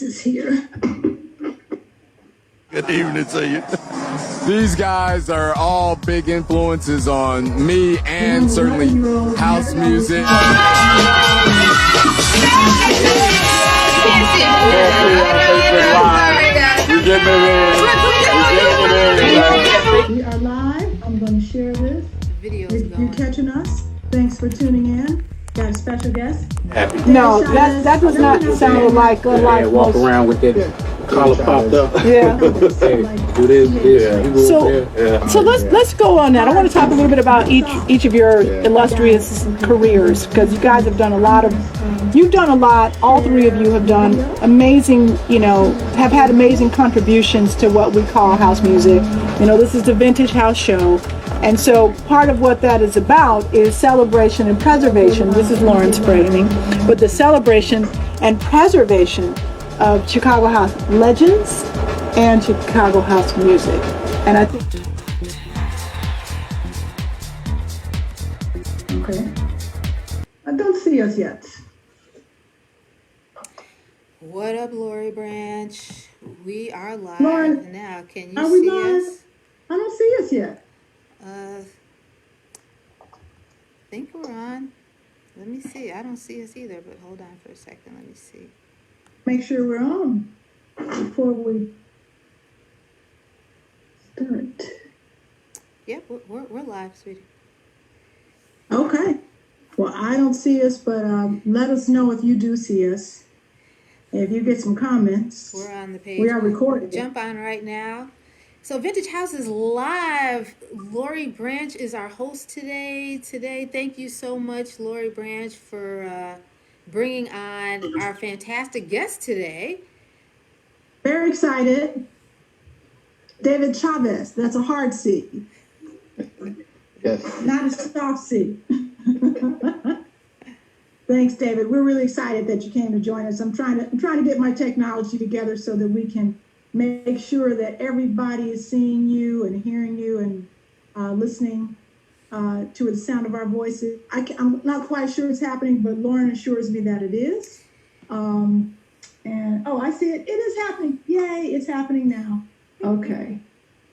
is here. Good evening to you. These guys are all big influences on me and certainly house music. We are live. I'm going to share this. If you're catching us, thanks for tuning in. Got a special guest? No, that does not sound like a life. Walk around with that collar popped up. Yeah. Do this. So let's go on that. I want to talk a little bit about each of your illustrious careers, because you guys have done a lot. All three of you have done amazing, have had amazing contributions to what we call house music. This is the Vintage House Show. And so part of what that is about is celebration and preservation. This is Lauren's framing, but the celebration and preservation of Chicago house legends and Chicago house music. And I think... Okay. I don't see us yet. What up, Lori Branch? We are live Lauren, now. Can are you we see live? us? I don't see us yet. I think we're on. Let me see. I don't see us either, but hold on for a second. Let me see. Make sure we're on before we start. Yep, we're live, sweetie. Okay. Well, I don't see us, but let us know if you do see us. And if you get some comments. We're on the page. We are recording. Jump on right now. So Vintage House is live. Lori Branch is our host today. Thank you so much, Lori Branch, for bringing on our fantastic guest today. Very excited. David Chavez. That's a hard C. Yes. Not a soft C. Thanks, David. We're really excited that you came to join us. I'm trying to get my technology together so that we can make sure that everybody is seeing you and hearing you and listening to the sound of our voices. I'm not quite sure it's happening, but Lauren assures me that it is. I see it. It is happening. Yay, it's happening now. Okay.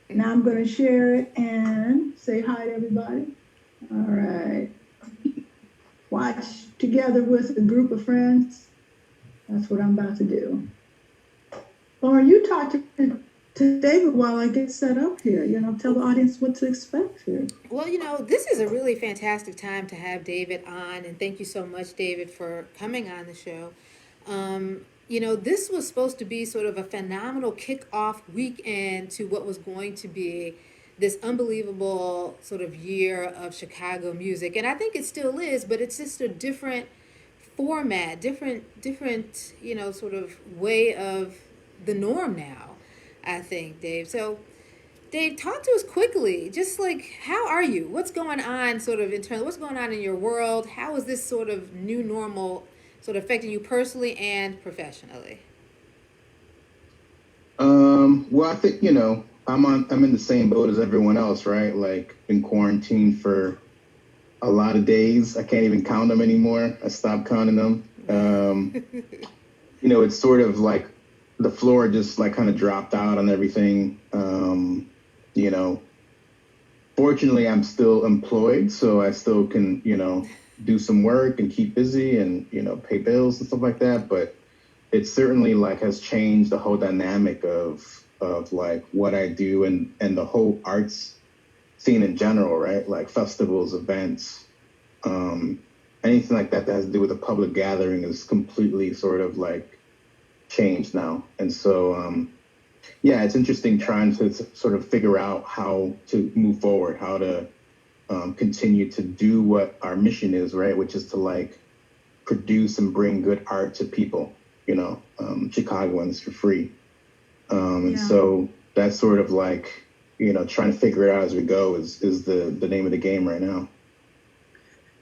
Now I'm going to share it and say hi to everybody. All right. Watch together with a group of friends. That's what I'm about to do. Lauren, you talk to David while I get set up here. Tell the audience what to expect here. Well, this is a really fantastic time to have David on, and thank you so much, David, for coming on the show. This was supposed to be sort of a phenomenal kickoff weekend to what was going to be this unbelievable sort of year of Chicago music. And I think it still is, but it's just a different format, different, sort of way of the norm now, I think, Dave. So, Dave, talk to us quickly. Just like, how are you? What's going on sort of internally? What's going on in your world? How is this sort of new normal sort of affecting you personally and professionally? Well, I think, I'm in the same boat as everyone else, right? Like, been quarantined for a lot of days. I can't even count them anymore. I stopped counting them. It's sort of like the floor just like kind of dropped out on everything. Fortunately, I'm still employed, so I still can, do some work and keep busy and, pay bills and stuff like that. But it certainly like has changed the whole dynamic of like what I do and the whole arts scene in general, right? Like festivals, events, anything like that has to do with a public gathering is completely sort of like changed now. And so, it's interesting trying to sort of figure out how to move forward, how to continue to do what our mission is, right? Which is to like produce and bring good art to people, Chicagoans for free. And so that's sort of like, trying to figure it out as we go is the name of the game right now.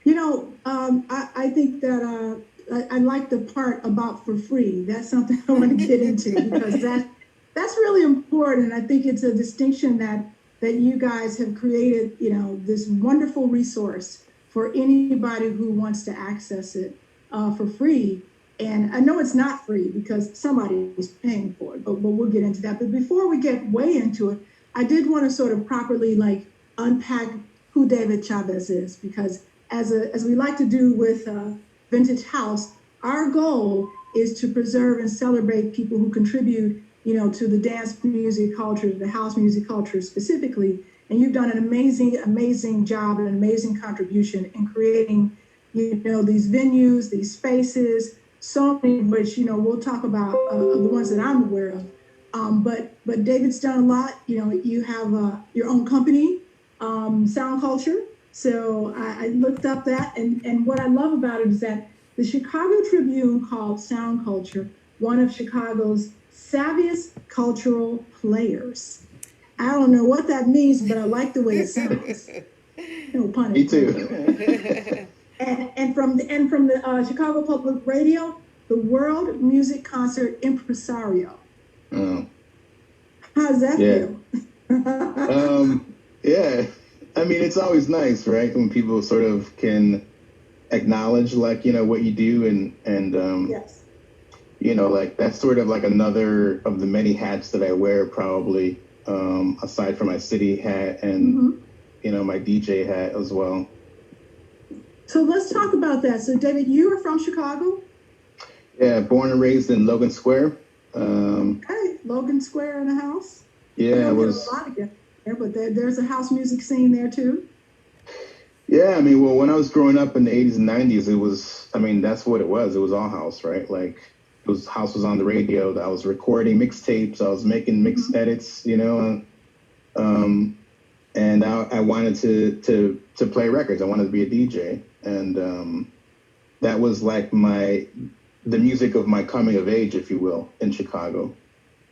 I think that I like the part about for free. That's something I want to get into because that's really important. I think it's a distinction that you guys have created, this wonderful resource for anybody who wants to access it for free. And I know it's not free because somebody is paying for it, but we'll get into that. But before we get way into it, I did want to sort of properly like unpack who David Chavez is, because as we like to do with Vintage House, our goal is to preserve and celebrate people who contribute, to the dance music culture, the house music culture specifically. And you've done an amazing job and an amazing contribution in creating, these venues, these spaces, so many of which, we'll talk about the ones that I'm aware of. But David's done a lot. You have your own company, Sound Culture. So I looked up that, and what I love about it is that the Chicago Tribune called Sound Culture one of Chicago's savviest cultural players. I don't know what that means, but I like the way it sounds. No pun Me intended. too. And from the Chicago Public Radio, the World Music Concert Impresario. Oh. How does that feel? Yeah. I mean, it's always nice, right? When people sort of can acknowledge, like, what you do, and yes. Like that's sort of like another of the many hats that I wear, probably, aside from my city hat and, my DJ hat as well. So let's talk about that. So David, you are from Chicago? Yeah, born and raised in Logan Square. Okay, Logan Square in the house. Yeah, it was a lot of there, but there's a house music scene there too. Yeah, I mean, well, when I was growing up in the 80s and 90s, it was, I mean, that's what it was. It was all house, right? Like, house was on the radio. I was recording mixtapes. I was making mix edits, and I wanted to play records. I wanted to be a DJ, and that was like the music of my coming of age, if you will, in Chicago.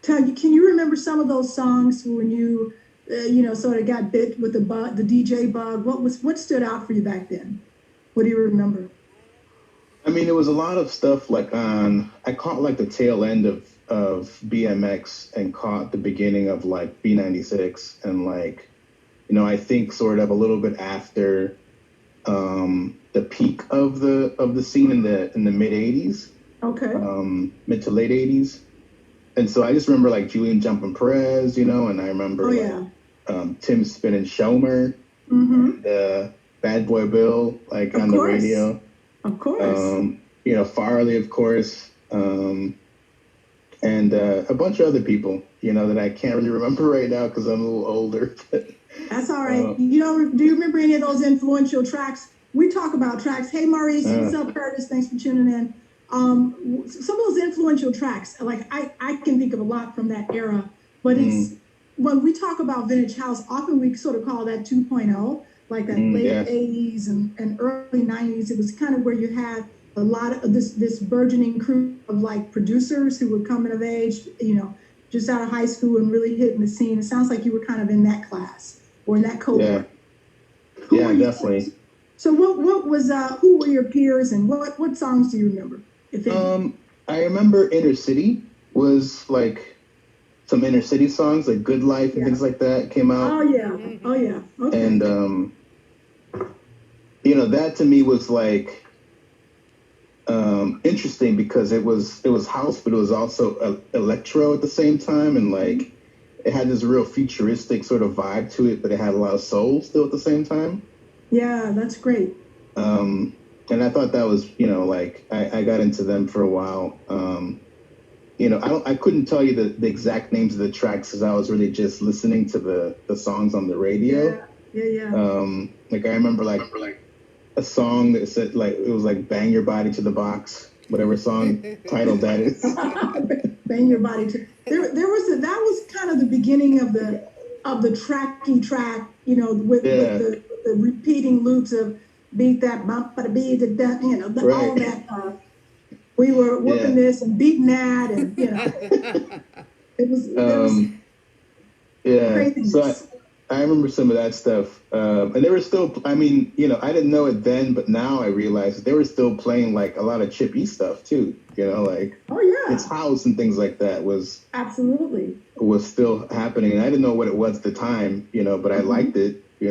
Can you remember some of those songs when you sort of got bit with the DJ bug? What stood out for you back then? What do you remember? I mean, it was a lot of stuff like I caught like the tail end of BMX and caught the beginning of like B96, and like, I think sort of a little bit after the peak of the scene in the mid 80s. Okay. Mid to late 80s. And so I just remember like Julian Jumpin' Perez, and I remember Tim Spinnin' Shomer, and Bad Boy Bill, like on the radio. Of course. Farley, of course, and a bunch of other people, that I can't really remember right now because I'm a little older. That's all right. Do you remember any of those influential tracks? We talk about tracks. Hey, Maurice, what's up, Curtis? Thanks for tuning in. Some of those influential tracks, like I can think of a lot from that era, but it's when we talk about Vintage House, often we sort of call that 2.0, like that late 80s and early 90s. It was kind of where you had a lot of this burgeoning crew of like producers who were coming of age, just out of high school and really hitting the scene. It sounds like you were kind of in that class or in that cohort. Yeah, definitely. So what was who were your peers, and what songs do you remember, if any? I remember Inner City was like some inner city songs like Good Life and things like that came out. Oh yeah. Okay. And that to me was like interesting because it was house, but it was also electro at the same time, and like it had this real futuristic sort of vibe to it, but it had a lot of soul still at the same time. Yeah, that's great. And I thought that was, like I got into them for a while. I couldn't tell you the exact names of the tracks because I was really just listening to the songs on the radio. Yeah. Like I remember like a song that said like it was like "Bang Your Body to the Box," whatever song title that is. Bang Your Body to. That was kind of the beginning of the tracky track, with the repeating loops of beat that bump, but beat that, all that. We were whooping this and beating that, and it was craziness. So I remember some of that stuff, and they were still. I mean, I didn't know it then, but now I realize they were still playing like a lot of Chip E stuff too. Like It's House and things like that was still happening, and I didn't know what it was at the time, but I liked it, But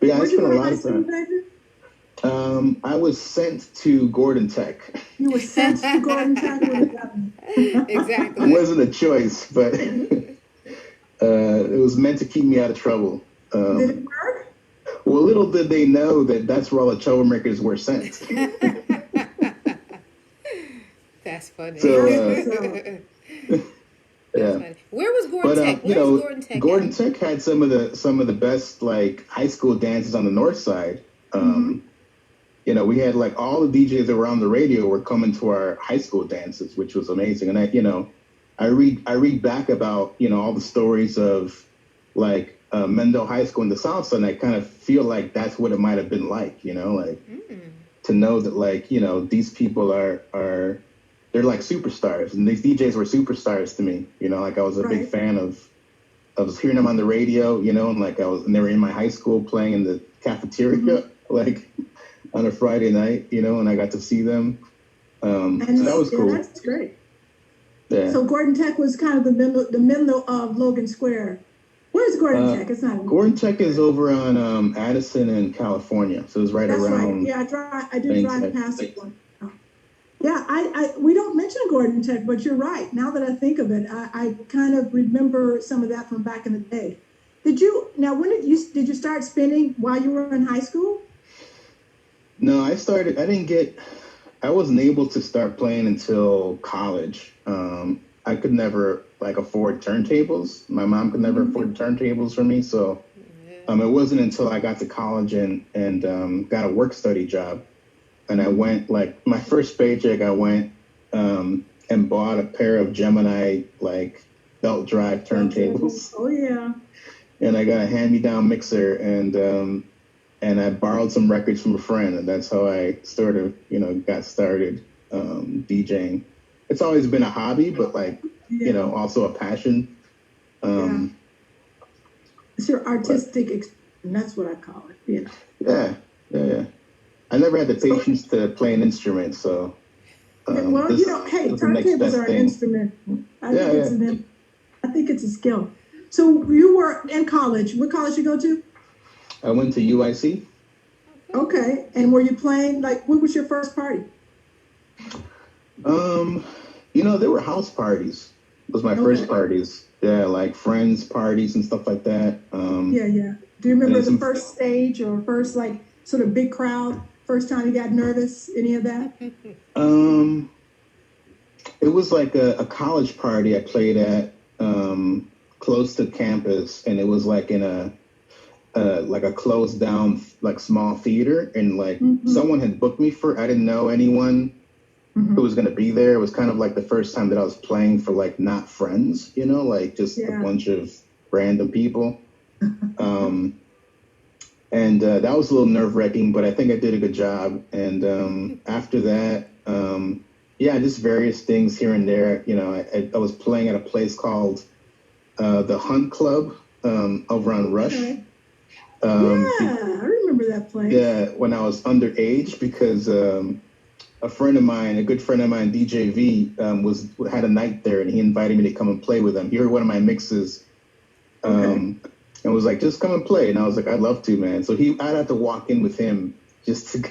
yeah, I spent a lot of time. I was sent to Gordon Tech. You were sent to Gordon Tech. What does that mean? Exactly. It wasn't a choice, but it was meant to keep me out of trouble. Did it work? Well, little did they know that that's where all the troublemakers were sent. That's funny. So, That's yeah. funny. Where was Gordon But Tech? you Where's know, Gordon Tech Gordon at? Tech had some of the best like high school dances on the north side. You know, we had like all the DJs that were on the radio were coming to our high school dances, which was amazing. And I read back about all the stories of like Mendel High School in the South Side, and I kind of feel like that's what it might have been like. To know that like these people are they're like superstars, and these DJs were superstars to me. Like I was a big fan of. I was hearing them on the radio, and like and they were in my high school playing in the cafeteria, like on a Friday night, and I got to see them. So that was cool. That's great. Yeah. So Gordon Tech was kind of the middle of Logan Square. Where's Gordon Tech? It's not. Gordon Tech is over on Addison in California, so it's right around. Right. Yeah, I did drive past it one. Yeah, we don't mention Gordon Tech, but you're right. Now that I think of it, I kind of remember some of that from back in the day. When did you start spinning while you were in high school? No, I wasn't able to start playing until college. I could never afford turntables. My mom could never afford turntables for me. So it wasn't until I got to college and got a work study job. And I went, my first paycheck, I went and bought a pair of Gemini, belt drive turntables. Oh, yeah. And I got a hand-me-down mixer, and I borrowed some records from a friend. And that's how I got started DJing. It's always been a hobby, but, also a passion. It's your artistic, that's what I call it, Yeah. I never had the patience to play an instrument, so. Turntables are an instrument. I think it's a skill. So you were in college. What college you go to? I went to UIC. Okay, and were you playing? What was your first party? There were house parties. It was my first parties. Yeah, like friends parties and stuff like that. Yeah. Do you remember the first stage or first sort of big crowd? First time you got nervous? Any of that? It was like a college party I played at close to campus, and it was like in a closed down small theater, and someone had booked me for. I didn't know anyone who was going to be there. It was kind of like the first time that I was playing for not friends, just a bunch of random people. And that was a little nerve-wracking, but I think I did a good job. And after that, just various things here and there. I was playing at a place called the Hunt Club over on Rush. Okay. I remember that place. Yeah, when I was underage, because a good friend of mine, DJ V, had a night there, and he invited me to come and play with him. He heard one of my mixes. And was like, just come and play. And I was like, I'd love to, man. So I'd have to walk in with him just to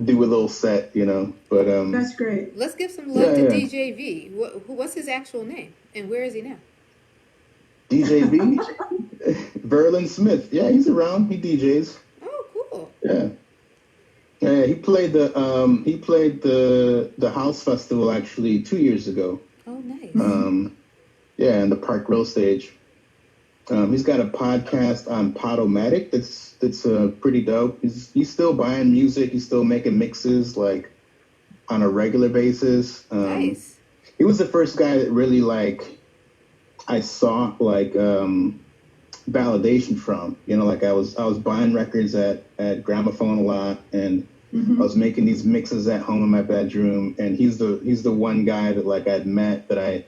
do a little set, But that's great. Let's give some love to DJ V. What's his actual name, and where is he now? DJ V, Verlin Smith. Yeah, he's around. He DJs. Oh, cool. Yeah. He played the house festival actually 2 years ago. Oh, nice. In the Park Grill stage. He's got a podcast on Podomatic that's pretty dope. He's still buying music. He's still making mixes on a regular basis. Nice. He was the first guy that really I saw validation from. I was buying records at Gramophone a lot, and I was making these mixes at home in my bedroom. And he's the one guy that I'd met that I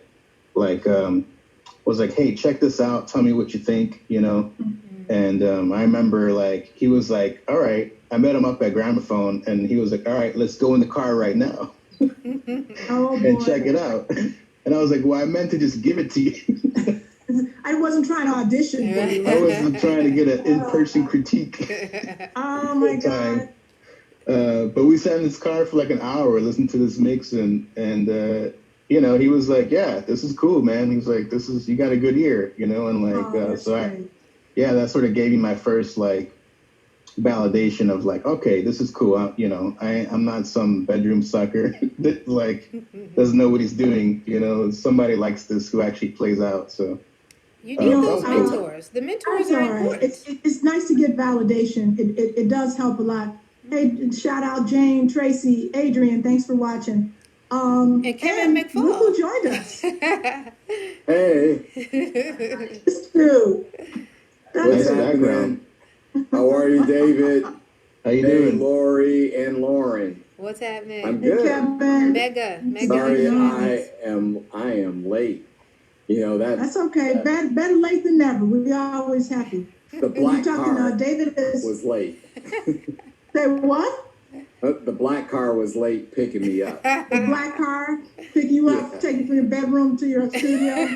was like, hey, check this out. Tell me what you think, And I remember he was like, all right. I met him up at Gramophone, and he was like, all right, let's go in the car right now and check it out. And I was like, well, I meant to just give it to you. I wasn't trying to audition for you. I wasn't trying to get an in-person critique. Oh my God. But we sat in his car for like an hour, listening to this mix, and you know, he was like, "Yeah, this is cool, man." He was like, you got a good ear, you know, and like, that sort of gave me my first like validation of like, okay, this is cool. I'm not some bedroom sucker that like doesn't know what he's doing. You know, somebody likes this who actually plays out. So you need those mentors. The mentors are important. It's nice to get validation. It does help a lot. Hey, shout out Jane, Tracy, Adrian. Thanks for watching. And Kevin McFall. Look who joined us. Hey. It's true. What's happening? How are you, David? How you doing? Lori and Lauren. What's happening? I'm good. Mega. Sorry, I am late. You know that's okay. Better late than never. We're always happy. The black car David was late. Say what? The black car was late picking me up. The black car pick you up, take you from your bedroom to your studio.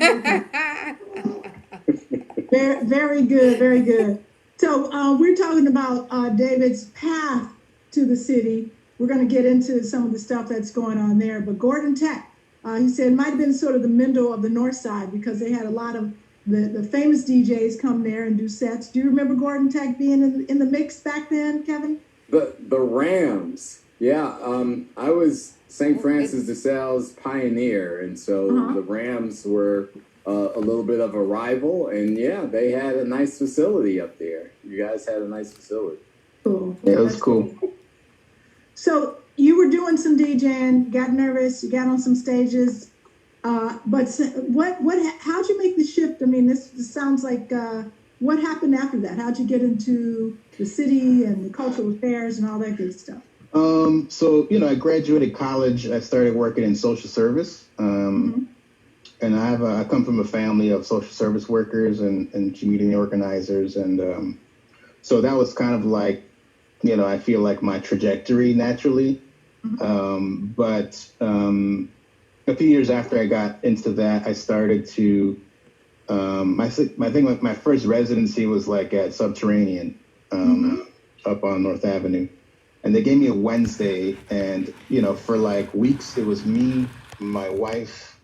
Very, very good, very good. So we're talking about David's path to the city. We're going to get into some of the stuff that's going on there. But Gordon Tech, he said, might have been sort of the Mendel of the North Side because they had a lot of the famous DJs come there and do sets. Do you remember Gordon Tech being in the mix back then, Kevin? The Rams. Yeah, I was St. Francis de Sales pioneer, and so the Rams were a little bit of a rival, and yeah, they had a nice facility up there. You guys had a nice facility. Cool. Yeah, it was cool. So you were doing some DJing, got nervous, you got on some stages, but how'd you make the shift? I mean, this sounds like, what happened after that? How'd you get into the city and the cultural affairs and all that good stuff? So, you know, I graduated college. I started working in social service. And I come from a family of social service workers and community organizers. And so that was kind of like, you know, I feel like my trajectory naturally. But a few years after I got into that, I started to, I think like my first residency was like at Subterranean up on North Avenue. And they gave me a Wednesday, and, you know, for like weeks, it was me, my wife,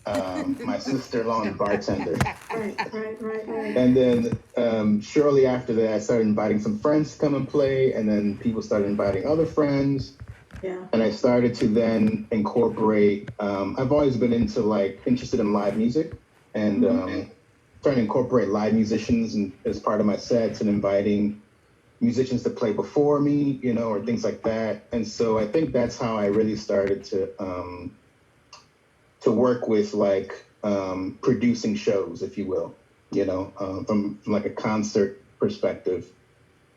my sister-in-law, and bartender. Right. And then shortly after that, I started inviting some friends to come and play, and then people started inviting other friends. Yeah. And I started to then incorporate, I've always been interested in live music, and trying to incorporate live musicians as part of my sets and inviting musicians to play before me, you know, or things like that. And so I think that's how I really started to work with like producing shows, if you will, you know, from like a concert perspective.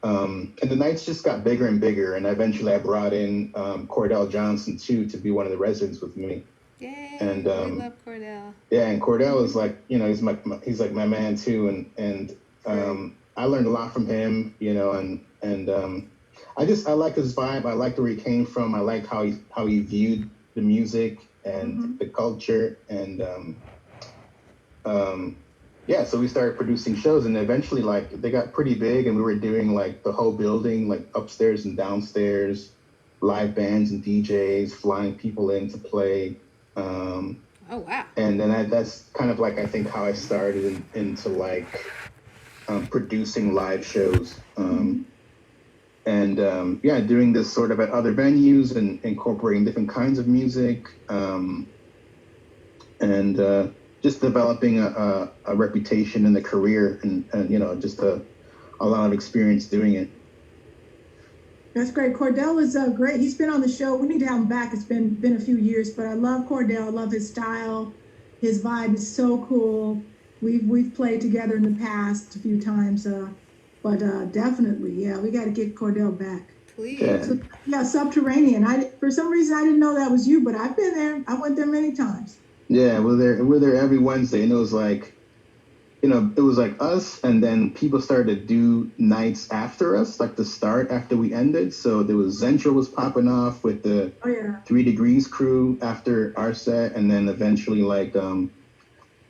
And the nights just got bigger and bigger. And eventually I brought in Cordell Johnson too, to be one of the residents with me. Yay, and I love Cordell. Yeah, and Cordell is like, you know, he's like my man too. And I learned a lot from him, you know, and I like his vibe. I liked where he came from. I liked how he viewed the music and the culture. And so we started producing shows, and eventually like they got pretty big, and we were doing like the whole building, like upstairs and downstairs, live bands and DJs, flying people in to play. Oh wow. And then that's kind of like, I think, how I started into like producing live shows, doing this sort of at other venues and incorporating different kinds of music, just developing a reputation and a career, and you know, just a lot of experience doing it. That's great. Cordell is great. He's been on the show. We need to have him back. It's been a few years, but I love Cordell. I love his style. His vibe is so cool. We've played together in the past a few times, but definitely, yeah, we got to get Cordell back. Please. Yeah, Subterranean. For some reason I didn't know that was you, but I've been there. I went there many times. Yeah, we're there every Wednesday, and it was like, you know, it was like us, and then people started to do nights after us, like the start after we ended. So there was Zentra was popping off with the 3 Degrees crew after our set, and then eventually like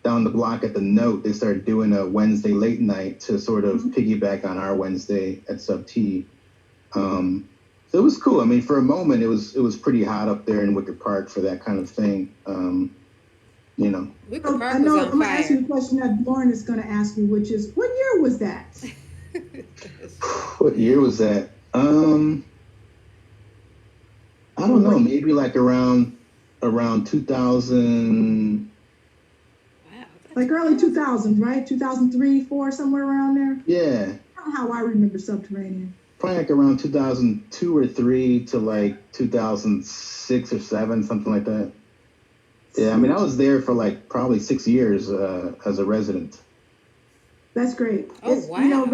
down the block at the Note, they started doing a Wednesday late night to sort of piggyback on our Wednesday at Sub T. So it was cool. I mean, for a moment, it was pretty hot up there in Wicker Park for that kind of thing. You know. Wicker Park I know was on I'm going to ask you fire. a question that Lauren is going to ask you, which is, what year was that? What year was that? I don't know. Maybe like around 2000. Wow. Like early 2000s, right? 2003, 4, somewhere around there. Yeah. That's how I remember Subterranean. Probably like around 2002 or 3 to like 2006 or 7, something like that. Yeah, I mean, I was there for like probably 6 years as a resident. That's great. Oh, wow. You know,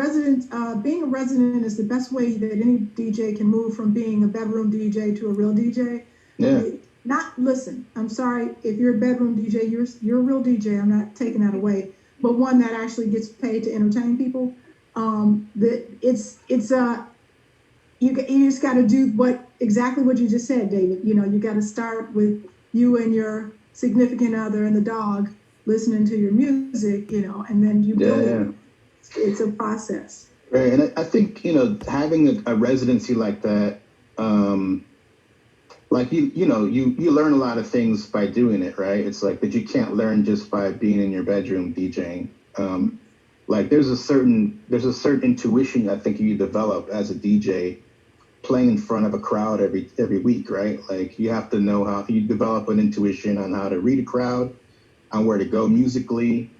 being a resident is the best way that any DJ can move from being a bedroom DJ to a real DJ. Yeah. Listen, I'm sorry, if you're a bedroom DJ, you're a real DJ. I'm not taking that away. But one that actually gets paid to entertain people. You just got to do exactly what you just said, David. You know, you got to start with you and your significant other and the dog listening to your music, you know, and then you build it. It's a process. Right, and I think, you know, having a residency like that, like you know, you learn a lot of things by doing it, right? It's like that you can't learn just by being in your bedroom DJing. Like there's a certain intuition I think you develop as a DJ playing in front of a crowd every week, right? Like you have to know how you develop an intuition on how to read a crowd, on where to go musically,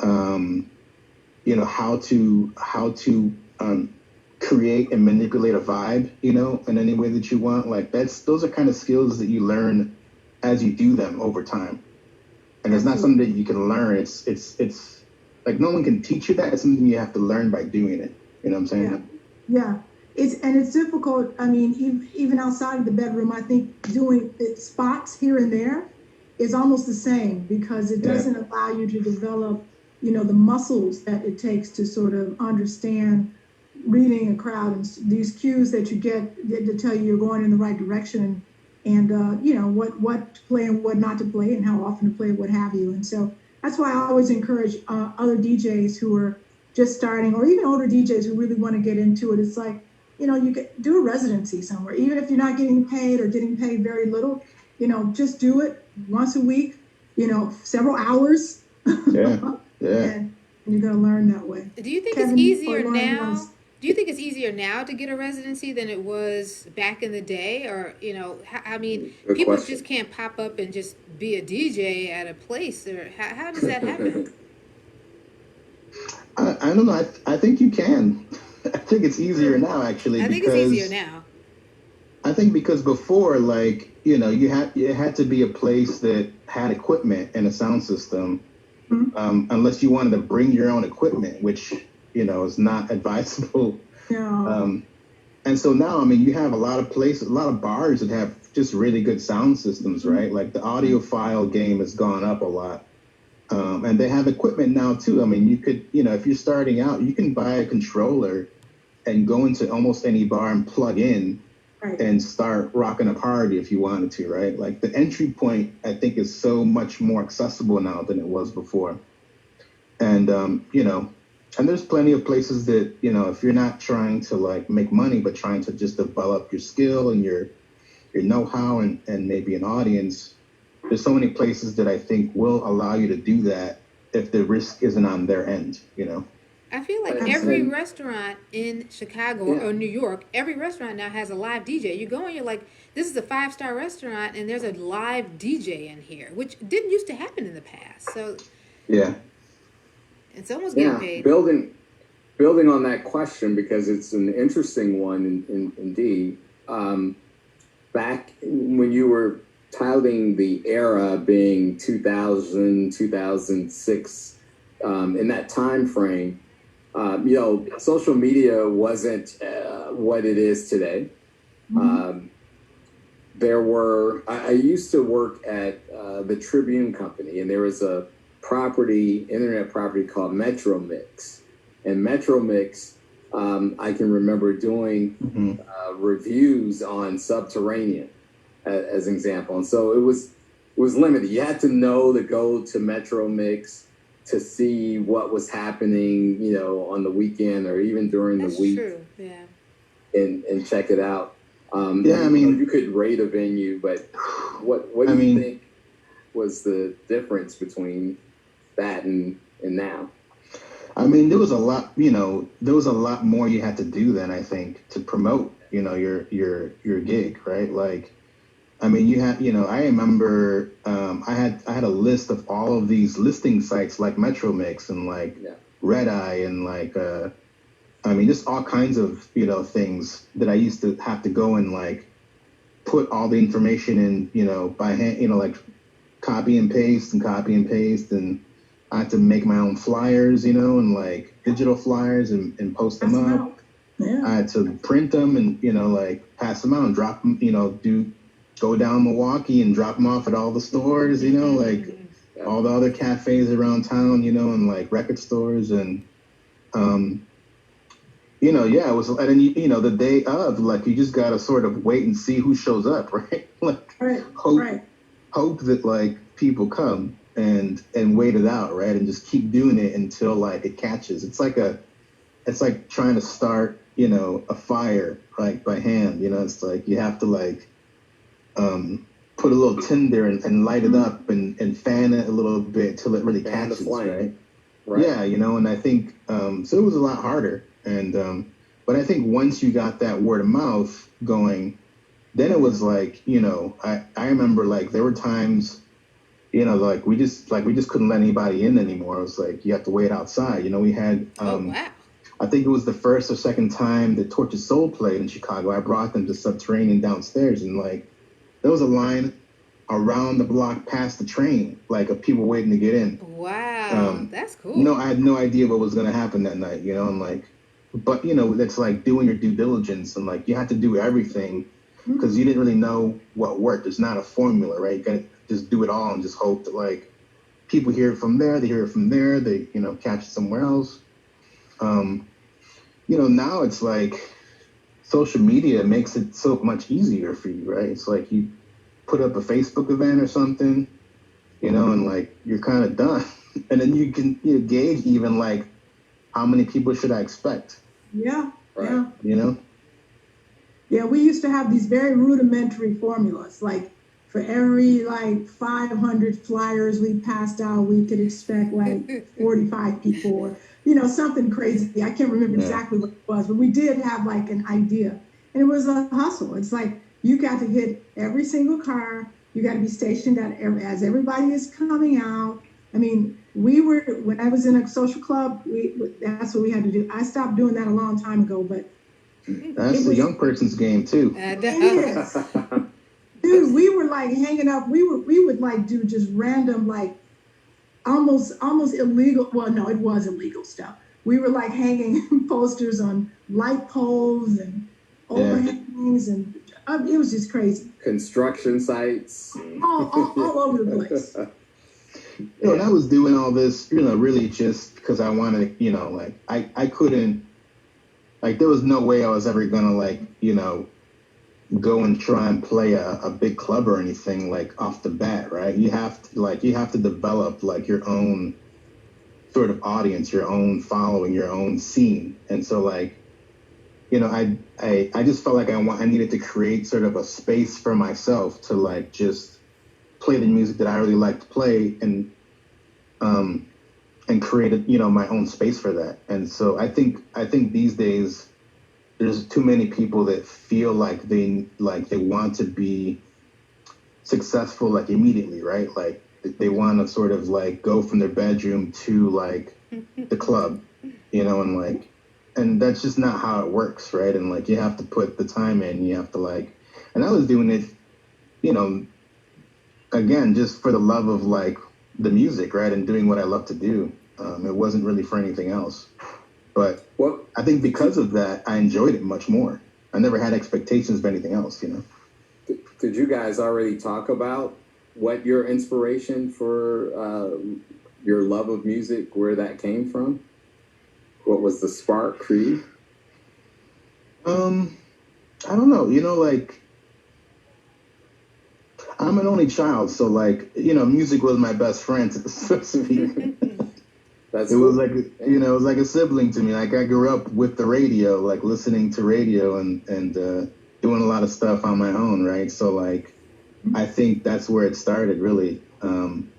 you know, how to create and manipulate a vibe, you know, in any way that you want. Like those are kind of skills that you learn as you do them over time. And it's not something that you can learn. It's like no one can teach you that. It's something you have to learn by doing it. You know what I'm saying? Yeah. It's difficult. I mean, even outside of the bedroom, I think doing spots here and there is almost the same because it doesn't allow you to develop, you know, the muscles that it takes to sort of understand reading a crowd and these cues that you get to tell you you're going in the right direction and you know, what to play and what not to play and how often to play, what have you. And so that's why I always encourage other DJs who are just starting or even older DJs who really want to get into it. It's like, you know, you could do a residency somewhere, even if you're not getting paid or getting paid very little, you know, just do it once a week, you know, several hours. Yeah. And you're going to learn that way. Do you think Kevin, it's easier or Lauren, now? Do you think it's easier now to get a residency than it was back in the day? Or, you know, I mean, Good people question. just can't pop up and just be a DJ at a place. Or how does that happen? I don't know. I think you can. I think it's easier now, actually. I think it's easier now. I think because before, like, you know, it had to be a place that had equipment and a sound system, unless you wanted to bring your own equipment, which, you know, is not advisable. Yeah. And so now, I mean, you have a lot of places, a lot of bars that have just really good sound systems, right? Like the audiophile game has gone up a lot. And they have equipment now too. I mean, you could, you know, if you're starting out, you can buy a controller and go into almost any bar and plug in and start rocking a party if you wanted to, right? Like the entry point, I think, is so much more accessible now than it was before. And, you know, and there's plenty of places that, you know, if you're not trying to like make money, but trying to just develop your skill and your know-how and maybe an audience, there's so many places that I think will allow you to do that if the risk isn't on their end, you know? I feel like every restaurant in Chicago or New York, every restaurant now has a live DJ. You go and you're like, this is a 5-star restaurant and there's a live DJ in here, which didn't used to happen in the past. So yeah, it's almost getting paid. Building on that question, because it's an interesting one indeed. Back when you were touting the era being 2000, 2006, in that time frame, you know, social media wasn't what it is today. There were, I used to work at the Tribune Company, and there was a internet property called Metro Mix. And Metro Mix, I can remember doing reviews on Subterranean as an example. And so it was limited. You had to know to go to Metro Mix to see what was happening, you know, on the weekend or even during That's the week. true. Yeah. And check it out. Yeah, I mean, you could rate a venue, but what do you think was the difference between that and now? I mean, there was a lot, you know, there was a lot more you had to do then, I think, to promote, you know, your gig, right? Like, I mean, you had, you know, I remember I had a list of all of these listing sites like Metromix and like Red Eye and like I mean, just all kinds of, you know, things that I used to have to go and like put all the information in, you know, by hand, you know, like copy and paste and copy and paste. And I had to make my own flyers, you know, and like digital flyers and post them up. Yeah. I had to print them and, you know, like pass them out and drop them, you know, go down Milwaukee and drop them off at all the stores, you know, like all the other cafes around town, you know, and like record stores and, you know, yeah, it was, and then, you know, the day of, like, you just got to sort of wait and see who shows up, right? Like, hope that, like, people come and wait it out, right? And just keep doing it until, like, it catches. It's like trying to start, you know, a fire, like, by hand, you know? It's like you have to, like, put a little tinder and light it up and fan it a little bit till it really catches, right? Yeah, you know, and I think, so it was a lot harder. And, but I think once you got that word of mouth going, then it was like, you know, I remember like there were times, you know, like we just couldn't let anybody in anymore. It was like, you have to wait outside. You know, we had, I think it was the first or second time that Tortured Soul played in Chicago. I brought them to Subterranean downstairs and like, there was a line around the block past the train, like of people waiting to get in. Wow, that's cool. No, I had no idea what was going to happen that night, you know, and like, but you know, it's like doing your due diligence and like you had to do everything because you didn't really know what worked. There's not a formula, right? You got to just do it all and just hope that like people hear it from there, they hear it from there, they, you know, catch it somewhere else. You know, now it's like social media makes it so much easier for you, right? It's like you put up a Facebook event or something, you know, and like you're kind of done. And then you can gauge even like how many people should I expect? Yeah. Right. Yeah. You know? Yeah, we used to have these very rudimentary formulas. Like for every like 500 flyers we passed out, we could expect like 45 people or, you know, something crazy. I can't remember exactly what it was, but we did have like an idea. And it was a hustle. It's like you got to hit every single car. You got to be stationed as everybody is coming out. I mean, when I was in a social club, that's what we had to do. I stopped doing that a long time ago, but that's the young person's game too. It is. Dude, we were like hanging up. We would like do just random, like almost illegal. Well, no, it was illegal stuff. We were like hanging posters on light poles and overhangs, and it was just crazy. Construction sites. All over the place. You know, and I was doing all this, you know, really just because I wanted, you know, like I couldn't, like there was no way I was ever gonna like, you know, go and try and play a big club or anything like off the bat, right? You have to develop like your own sort of audience, your own following, your own scene. And so like, you know, I just felt like I needed to create sort of a space for myself to like just play the music that I really like to play and create, you know, my own space for that. And so I think these days there's too many people that feel like they want to be successful like immediately, right? Like they want to sort of like go from their bedroom to like the club, you know, and that's just not how it works, right? And like you have to put the time in, you have to like, and I was doing it, you know, again, just for the love of like the music, right? And doing what I love to do. It wasn't really for anything else. But I think because of that, I enjoyed it much more. I never had expectations of anything else, you know? Did you guys already talk about what your inspiration for your love of music, where that came from? What was the spark for you? I don't know. You know, like, I'm an only child, so like, you know, music was my best friend, so to speak. That's It cool. was like, you know, it was like a sibling to me. Like I grew up with the radio, like listening to radio and doing a lot of stuff on my own, right? So like, I think that's where it started, really. And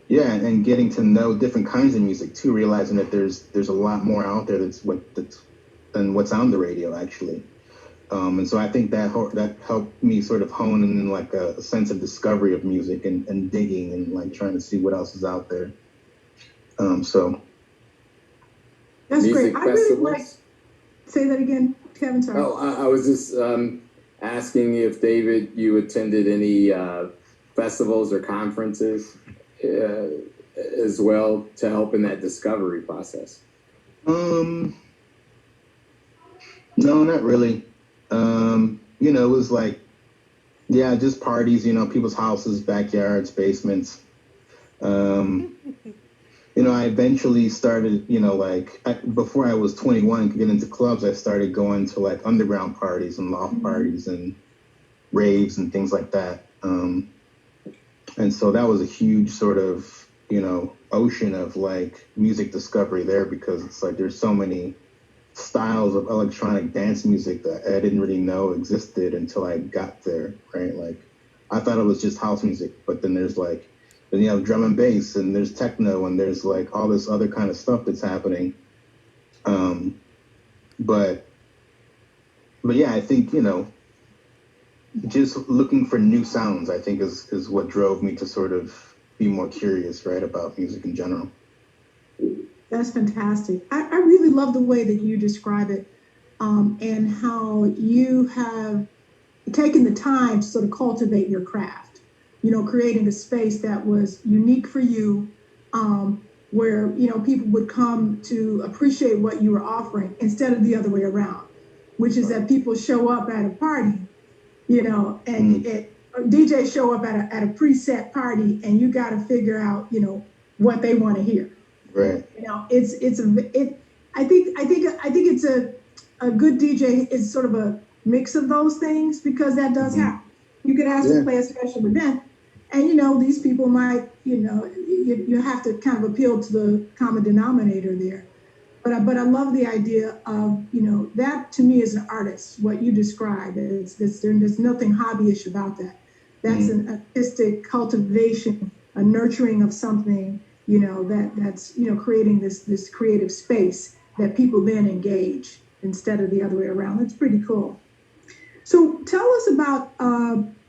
yeah, and getting to know different kinds of music too, realizing that there's a lot more out there than what's on the radio actually. And so I think that helped me sort of hone in like a sense of discovery of music and digging and like trying to see what else is out there. So That's Music great. I really like. festivals? Say that again, Kevin. Sorry. Oh, I was just asking if David, you attended any festivals or conferences as well to help in that discovery process. no, not really. You know, it was like, yeah, just parties, you know, people's houses, backyards, basements. You know, I eventually started, you know, before I was 21 to get into clubs, I started going to like underground parties and loft parties and raves and things like that. And so that was a huge sort of, you know, ocean of like music discovery there, because it's like there's so many styles of electronic dance music that I didn't really know existed until I got there, right? Like I thought it was just house music, but then then you have drum and bass and there's techno and there's like all this other kind of stuff that's happening. But yeah, I think, you know, just looking for new sounds, I think is what drove me to sort of be more curious, right, about music in general. That's fantastic. I really love the way that you describe it, and how you have taken the time to sort of cultivate your craft, you know, creating a space that was unique for you, where, you know, people would come to appreciate what you were offering instead of the other way around, which is that people show up at a party, you know, and DJs show up at a preset party and you got to figure out, you know, what they want to hear. Right. You know, I think it's a good DJ is sort of a mix of those things, because that does happen. You could ask to play a special event, and you know these people might, you know, you have to kind of appeal to the common denominator there. But I love the idea of, you know, that to me as an artist, what you described is there's nothing hobbyish about that. That's an artistic cultivation, a nurturing of something, you know, that's, you know, creating this creative space that people then engage instead of the other way around. That's pretty cool. So tell us about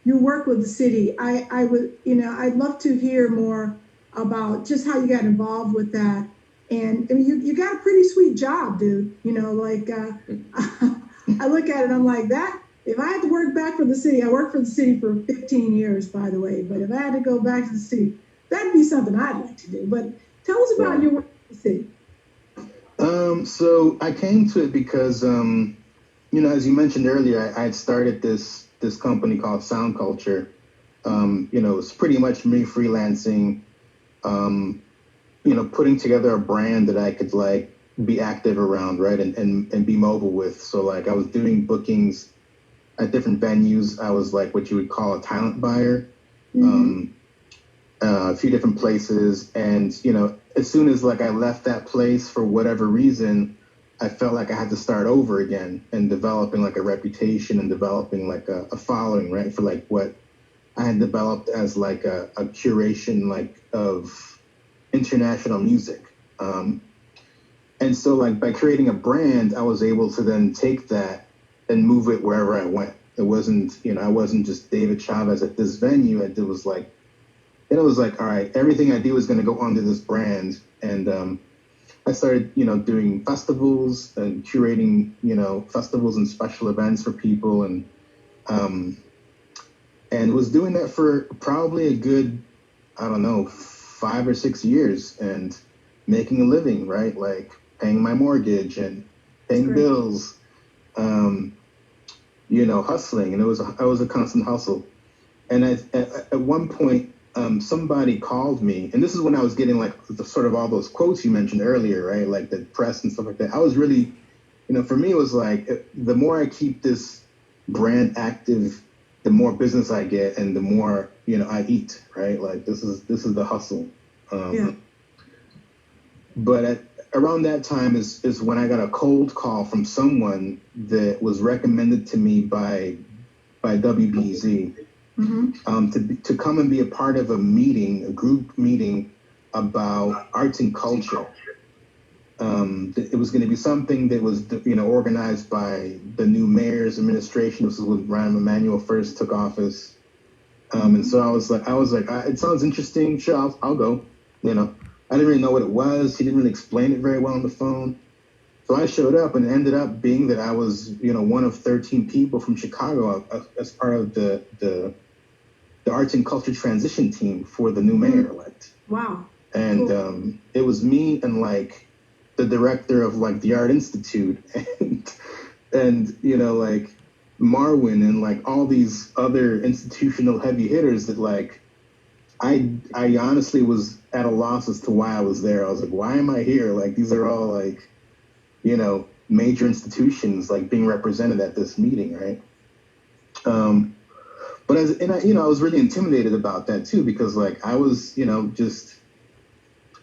your work with the city. I would, you know, I'd love to hear more about just how you got involved with that. And I mean, you got a pretty sweet job, dude. You know, like I look at it, I'm like, that. If I had to work back for the city, I worked for the city for 15 years, by the way. But if I had to go back to the city, that'd be something I'd like to do. But tell us about your work with the city. So I came to it because, you know, as you mentioned earlier, I had started this company called Sound Culture. You know, it's pretty much me freelancing, you know, putting together a brand that I could like be active around, right, and be mobile with. So like I was doing bookings at different venues. I was like what you would call a talent buyer. A few different places, and you know, as soon as like I left that place for whatever reason, I felt like I had to start over again and developing like a reputation and developing like a following, right, for like what I had developed as like a curation like of international music. And so like by creating a brand, I was able to then take that and move it wherever I went. It wasn't, you know, I wasn't just David Chavez at this venue. It was like, all right, everything I do is going to go under this brand. And I started, you know, doing festivals and curating, you know, festivals and special events for people, and was doing that for probably a good, I don't know, 5 or 6 years, and making a living, right? Like paying my mortgage and paying bills, you know, hustling. And it was a constant hustle. And at one point, somebody called me, and this is when I was getting like the sort of all those quotes you mentioned earlier, right? Like the press and stuff like that. I was really, you know, for me, it was like, the more I keep this brand active, the more business I get and the more, you know, I eat, right? Like this is the hustle. But around that time is when I got a cold call from someone that was recommended to me by WBZ to come and be a part of a group meeting about arts and culture. It was going to be something that was, organized by the new mayor's administration. This was when Rahm Emanuel first took office. And so I was like, it sounds interesting. Sure, I'll go. I didn't really know what it was. He didn't really explain it very well on the phone. So I showed up, and it ended up being that I was, one of 13 people from Chicago as part of the arts and culture transition team for the new mayor elect. Wow. And cool. It was me and like the director of like the Art Institute and like Marwin and like all these other institutional heavy hitters that like I honestly was at a loss as to why I was there. I was like, why am I here? Like these are all like, major institutions like being represented at this meeting, right? But I was really intimidated about that too, because like I was, just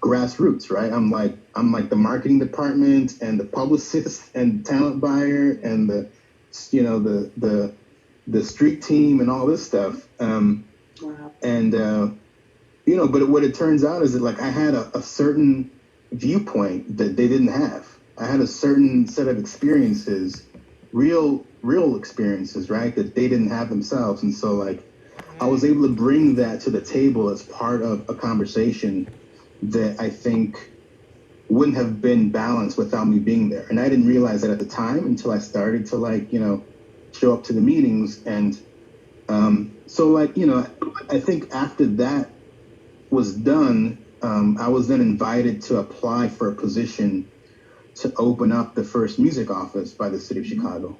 grassroots, right? I'm like the marketing department and the publicist and talent buyer and the street team and all this stuff. Wow. And but what it turns out is that like I had a certain viewpoint that they didn't have. I had a certain set of experiences, real experiences, right, that they didn't have themselves. And so like I was able to bring that to the table as part of a conversation that I think wouldn't have been balanced without me being there. And I didn't realize that at the time until I started to like, show up to the meetings. And so like, I think after that was done, I was then invited to apply for a position to open up the first music office by the city of Chicago.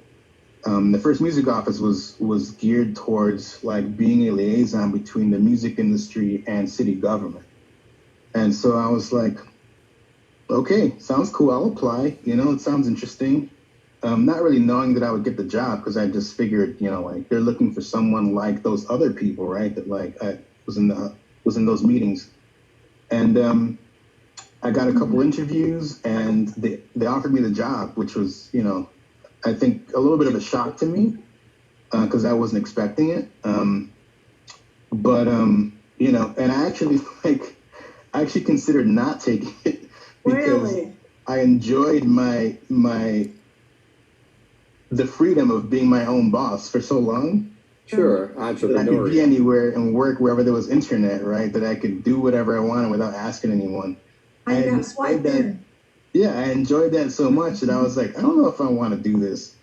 The first music office was geared towards like being a liaison between the music industry and city government. And so I was like, okay, sounds cool. I'll apply. It sounds interesting. Not really knowing that I would get the job because I just figured, like they're looking for someone like those other people, right? That like I was in those meetings. And I got a couple interviews and they offered me the job, which was, I think a little bit of a shock to me because I wasn't expecting it. But and I actually considered not taking it because really? I enjoyed the freedom of being my own boss for so long. Sure, That I could be anywhere and work wherever there was internet, right? That I could do whatever I wanted without asking anyone. I got swiped in. Yeah, I enjoyed that so much that I was like, I don't know if I want to do this.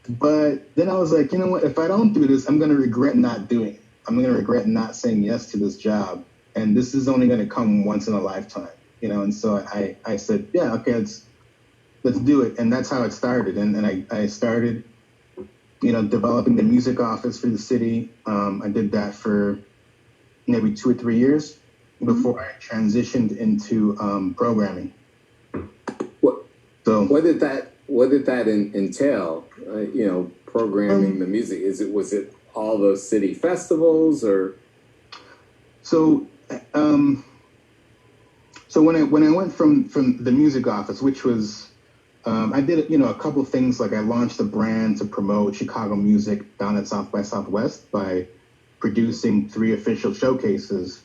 But then I was like, you know what? If I don't do this, I'm going to regret not doing it. I'm going to regret not saying yes to this job. And this is only going to come once in a lifetime, And so I said, yeah, okay, let's do it. And that's how it started. And I started, developing the music office for the city. I did that for maybe 2 or 3 years before I transitioned into programming. What did that entail? Programming the music. Was it all those city festivals or? So when I went from the music office, which was I did a couple of things, like I launched a brand to promote Chicago music down at South by Southwest by producing 3 official showcases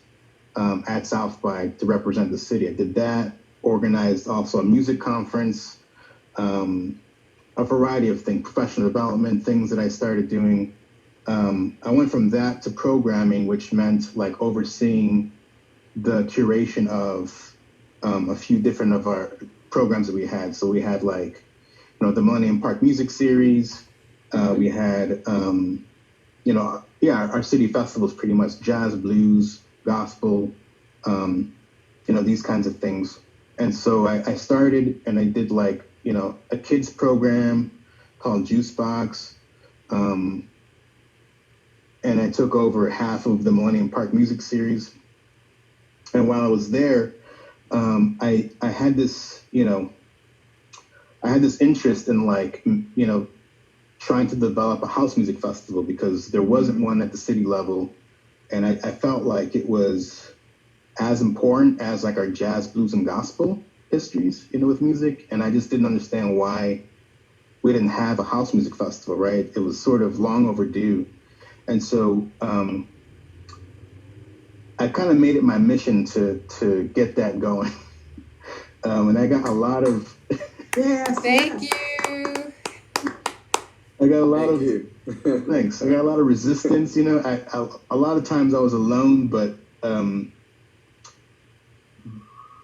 at South by to represent the city. I did that, organized also a music conference, a variety of things, professional development, things that I started doing. I went from that to programming, which meant like overseeing the curation of a few different of our programs that we had. So we had like, the Millennium Park Music Series. We had, our city festivals, pretty much jazz, blues, gospel, these kinds of things. And so I started and I did like, a kids program called Juice Box. And I took over half of the Millennium Park Music Series. And while I was there, I had this, I had this interest in like, trying to develop a house music festival because there wasn't one at the city level. And I felt like it was as important as like our jazz, blues, and gospel histories, with music. And I just didn't understand why we didn't have a house music festival, right? It was sort of long overdue. And so I kind of made it my mission to get that going. And I got a lot of... Yes. Thank you. I got a lot Thank of... you. Thanks. I got a lot of resistance, I a lot of times I was alone, but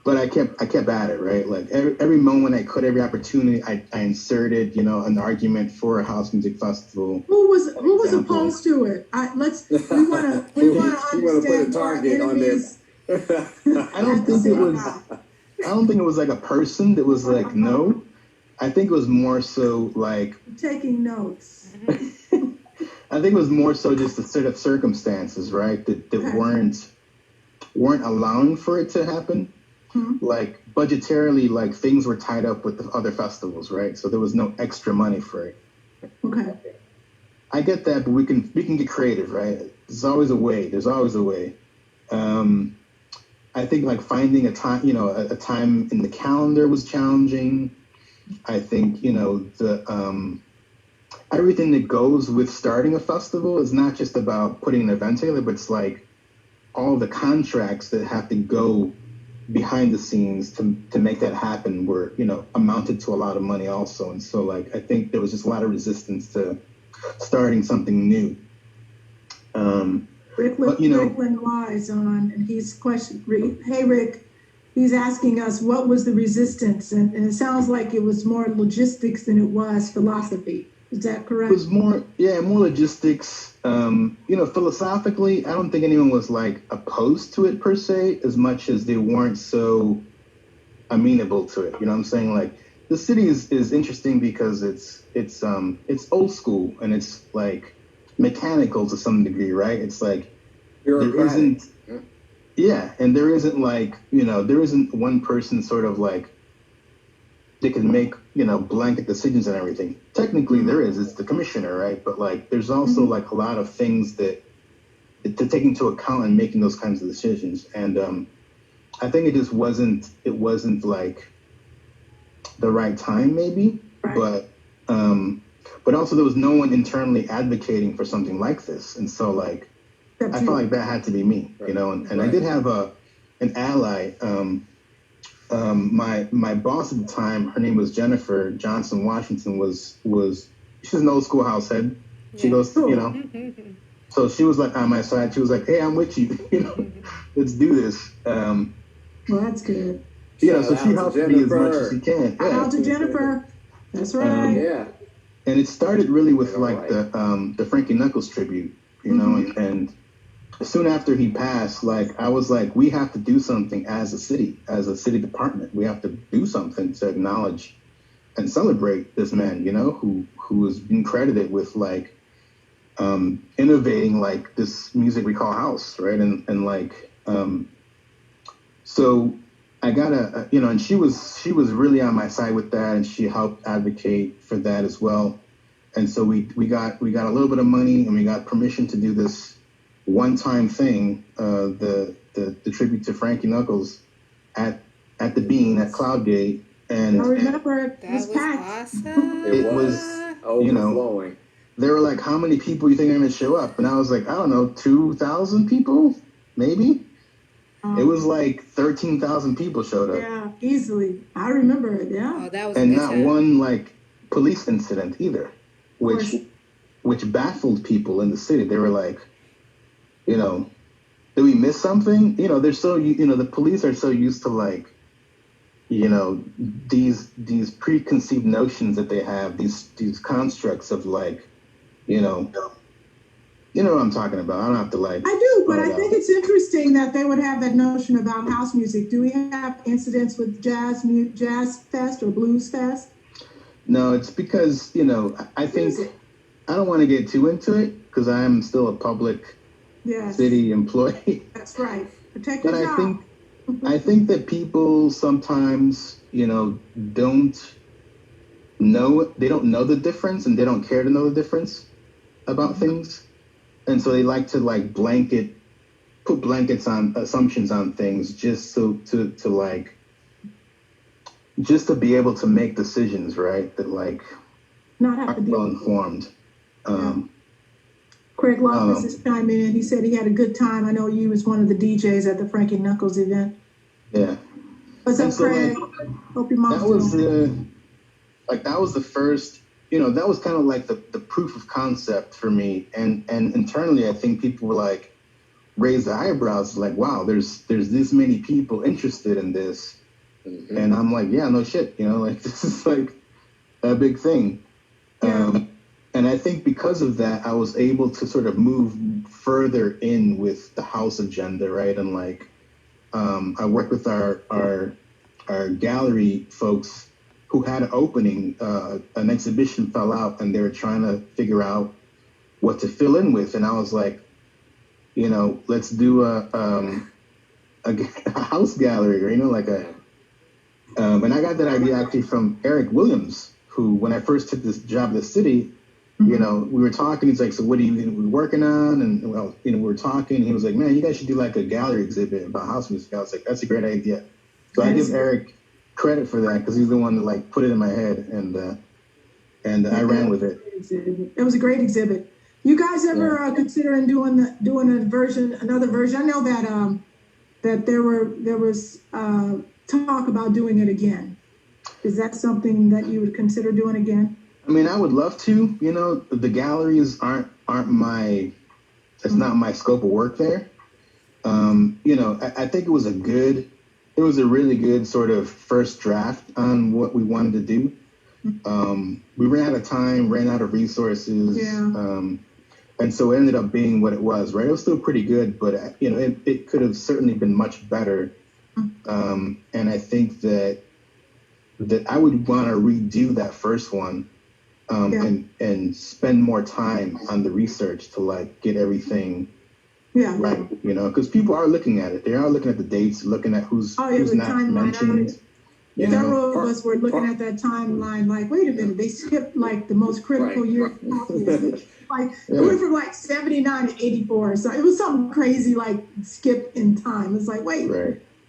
I kept at it, right? Like every moment I could, every opportunity, I inserted, an argument for a house music festival. Who was opposed to it? We want to understand put a who our target on there. enemies. I don't think it was like a person that was like no. I think it was more so like taking notes. I think it was more so just the set of circumstances, right? That weren't allowing for it to happen. Mm-hmm. Like budgetarily, like things were tied up with the other festivals, right? So there was no extra money for it. Okay. I get that, but we can get creative, right? There's always a way. I think like finding a time, a time in the calendar was challenging. I think, everything that goes with starting a festival is not just about putting an event together, but it's like all the contracts that have to go behind the scenes to make that happen were, amounted to a lot of money also. And so like, I think there was just a lot of resistance to starting something new. Rickland lies on, and he's questioning. Hey, Rick, he's asking us what was the resistance, and it sounds like it was more logistics than it was philosophy. Is that correct? It was more logistics. Philosophically, I don't think anyone was like opposed to it per se, as much as they weren't so amenable to it. You know what I'm saying? Like the city is interesting because it's old school and it's like mechanical to some degree, right? It's like there isn't, and there isn't like, there isn't one person sort of like they can make, blanket decisions and everything. Technically there is, it's the commissioner, right? But like there's also like a lot of things that to take into account in making those kinds of decisions. And I think it just wasn't like the right time maybe, right. But also there was no one internally advocating for something like this. And so like, I felt like that had to be me, and I did have an ally. My boss at the time, her name was Jennifer Johnson Washington, was she's an old school house head. She goes, so she was like on my side. She was like, hey, I'm with you, let's do this. Well, that's good. So she helped me as much as she can. Shout out to Jennifer. That's right. And it started really with like the Frankie Knuckles tribute, and soon after he passed, like I was like, we have to do something as a city department. We have to do something to acknowledge and celebrate this man, who has been credited with like innovating like this music we call house, right? And like so I got and she was really on my side with that, and she helped advocate for that as well. And so we got a little bit of money, and we got permission to do this one-time thing, the tribute to Frankie Knuckles at the Bean at Cloudgate. And I remember it was packed. Awesome. It was overflowing. They were like, how many people you think are going to show up? And I was like, I don't know, 2,000 people, maybe. It was like 13,000 people showed up. Yeah, easily. I remember it. Yeah. Oh, that was and not one like police incident either, which baffled people in the city. They were like, did we miss something? They're so the police are so used to like, these preconceived notions that they have, these constructs of like, you know what I'm talking about. I don't have to like. I do, but I think it's interesting that they would have that notion about house music. Do we have incidents with jazz fest or blues fest? No, it's because, I think I don't want to get too into it because I am still a public city employee. That's right. Protect your job. I think that people sometimes, don't know the difference, and they don't care to know the difference about things. And so they like to like blanket put blankets on assumptions on things just so to like just to be able to make decisions, right? That like Not have are to be. well informed. Craig Lopez is chiming in. He said he had a good time. I know you was one of the DJs at the Frankie Knuckles event. Yeah. What's up, So, Craig? Hope your mom's doing that was the first, that was kind of like the proof of concept for me. And internally, I think people were like, raise the eyebrows, like, wow, there's this many people interested in this. Mm-hmm. And I'm like, yeah, no shit, like this is like a big thing. Yeah. And I think because of that, I was able to sort of move further in with the house agenda, right? And like, I worked with our gallery folks who had an opening. An exhibition fell out, and they were trying to figure out what to fill in with. And I was like, let's do a house gallery, or like a. And I got that idea actually from Eric Williams, who, when I first took this job at the city, we were talking. He's like, so what are you working on? And well, we were talking. He was like, man, you guys should do like a gallery exhibit about house music. I was like, that's a great idea. So I give Eric credit for that, because he's the one that like put it in my head, and I ran with it. It was a great exhibit. You guys ever considering doing another version? I know that there was talk about doing it again. Is that something that you would consider doing again? I mean, I would love to. The galleries aren't my. It's not my scope of work there. I think it was a really good sort of first draft on what we wanted to do. We ran out of time, ran out of resources. Yeah. And so it ended up being what it was, right? It was still pretty good, but it could have certainly been much better. And I think that I would want to redo that first one, and spend more time on the research to like get everything right, because people are looking at it. They are looking at the dates, looking at who's not mentioned. Several of us were looking at that timeline like, wait a minute, they skipped like the most critical year. Like it went from like 79 to 84. So it was something crazy like skip in time. It's like, wait,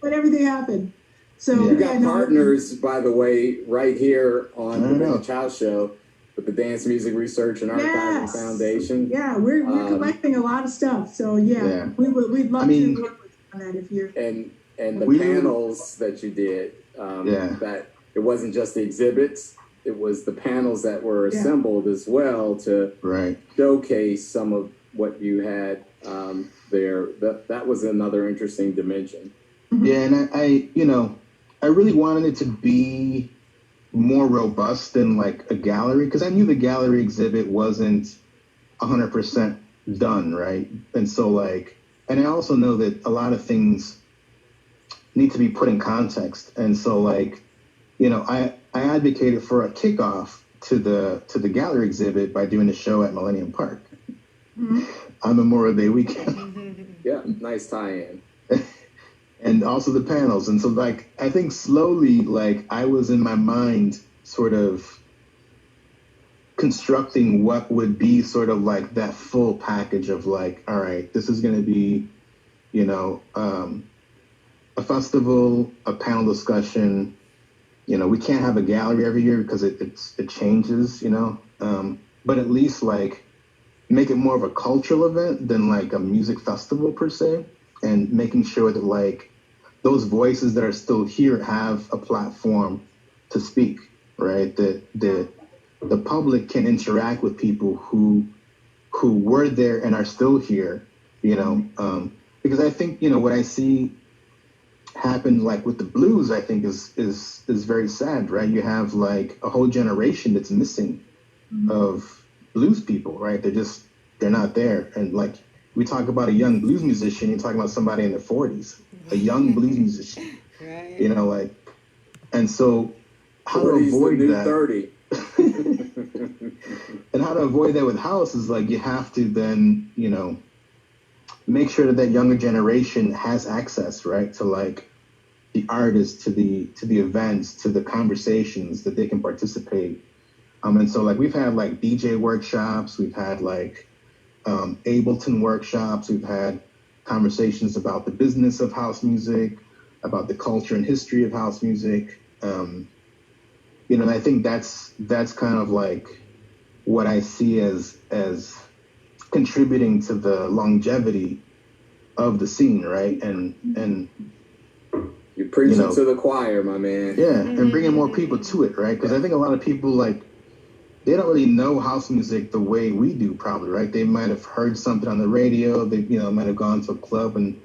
but everything happened. So you got partners, by the way, right here on the Chavez Show with the Dance Music Research and Archiving Foundation. Yeah, we're collecting a lot of stuff. So we'd love to work with you on that if you're and the panels that you did. That it wasn't just the exhibits, it was the panels that were assembled as well to showcase some of what you had there. That was another interesting dimension. Yeah, and I really wanted it to be more robust than like a gallery, because I knew the gallery exhibit wasn't 100% done, right? And so like, and I also know that a lot of things need to be put in context. And so like, I advocated for a kickoff to the gallery exhibit by doing a show at Millennium Park on Memorial Day weekend. Yeah, nice tie-in. And also the panels. And so like, I think slowly, like I was in my mind sort of constructing what would be sort of like that full package of like, all right, this is going to be, a festival, a panel discussion. We can't have a gallery every year because it changes, but at least like make it more of a cultural event than like a music festival per se, and making sure that like those voices that are still here have a platform to speak, right? That the public can interact with people who were there and are still here, because I think, what I see happen like with the blues, I think is very sad, right? You have like a whole generation that's missing of blues people, right? They're not there. And like we talk about a young blues musician, you're talking about somebody in their 40s, a young blues musician, like, and so how to avoid that 30. and how to avoid that with house is like, you have to then, make sure that younger generation has access, right, to like the artists, to the events, to the conversations that they can participate. And so like we've had like DJ workshops, we've had like Ableton workshops, we've had conversations about the business of house music, about the culture and history of house music. And I think that's kind of like what I see as contributing to the longevity of the scene, right? And you're preaching to the choir, my man. Yeah, and bringing more people to it, right? Because I think a lot of people, like, they don't really know house music the way we do, probably, right? They might have heard something on the radio. They, might have gone to a club and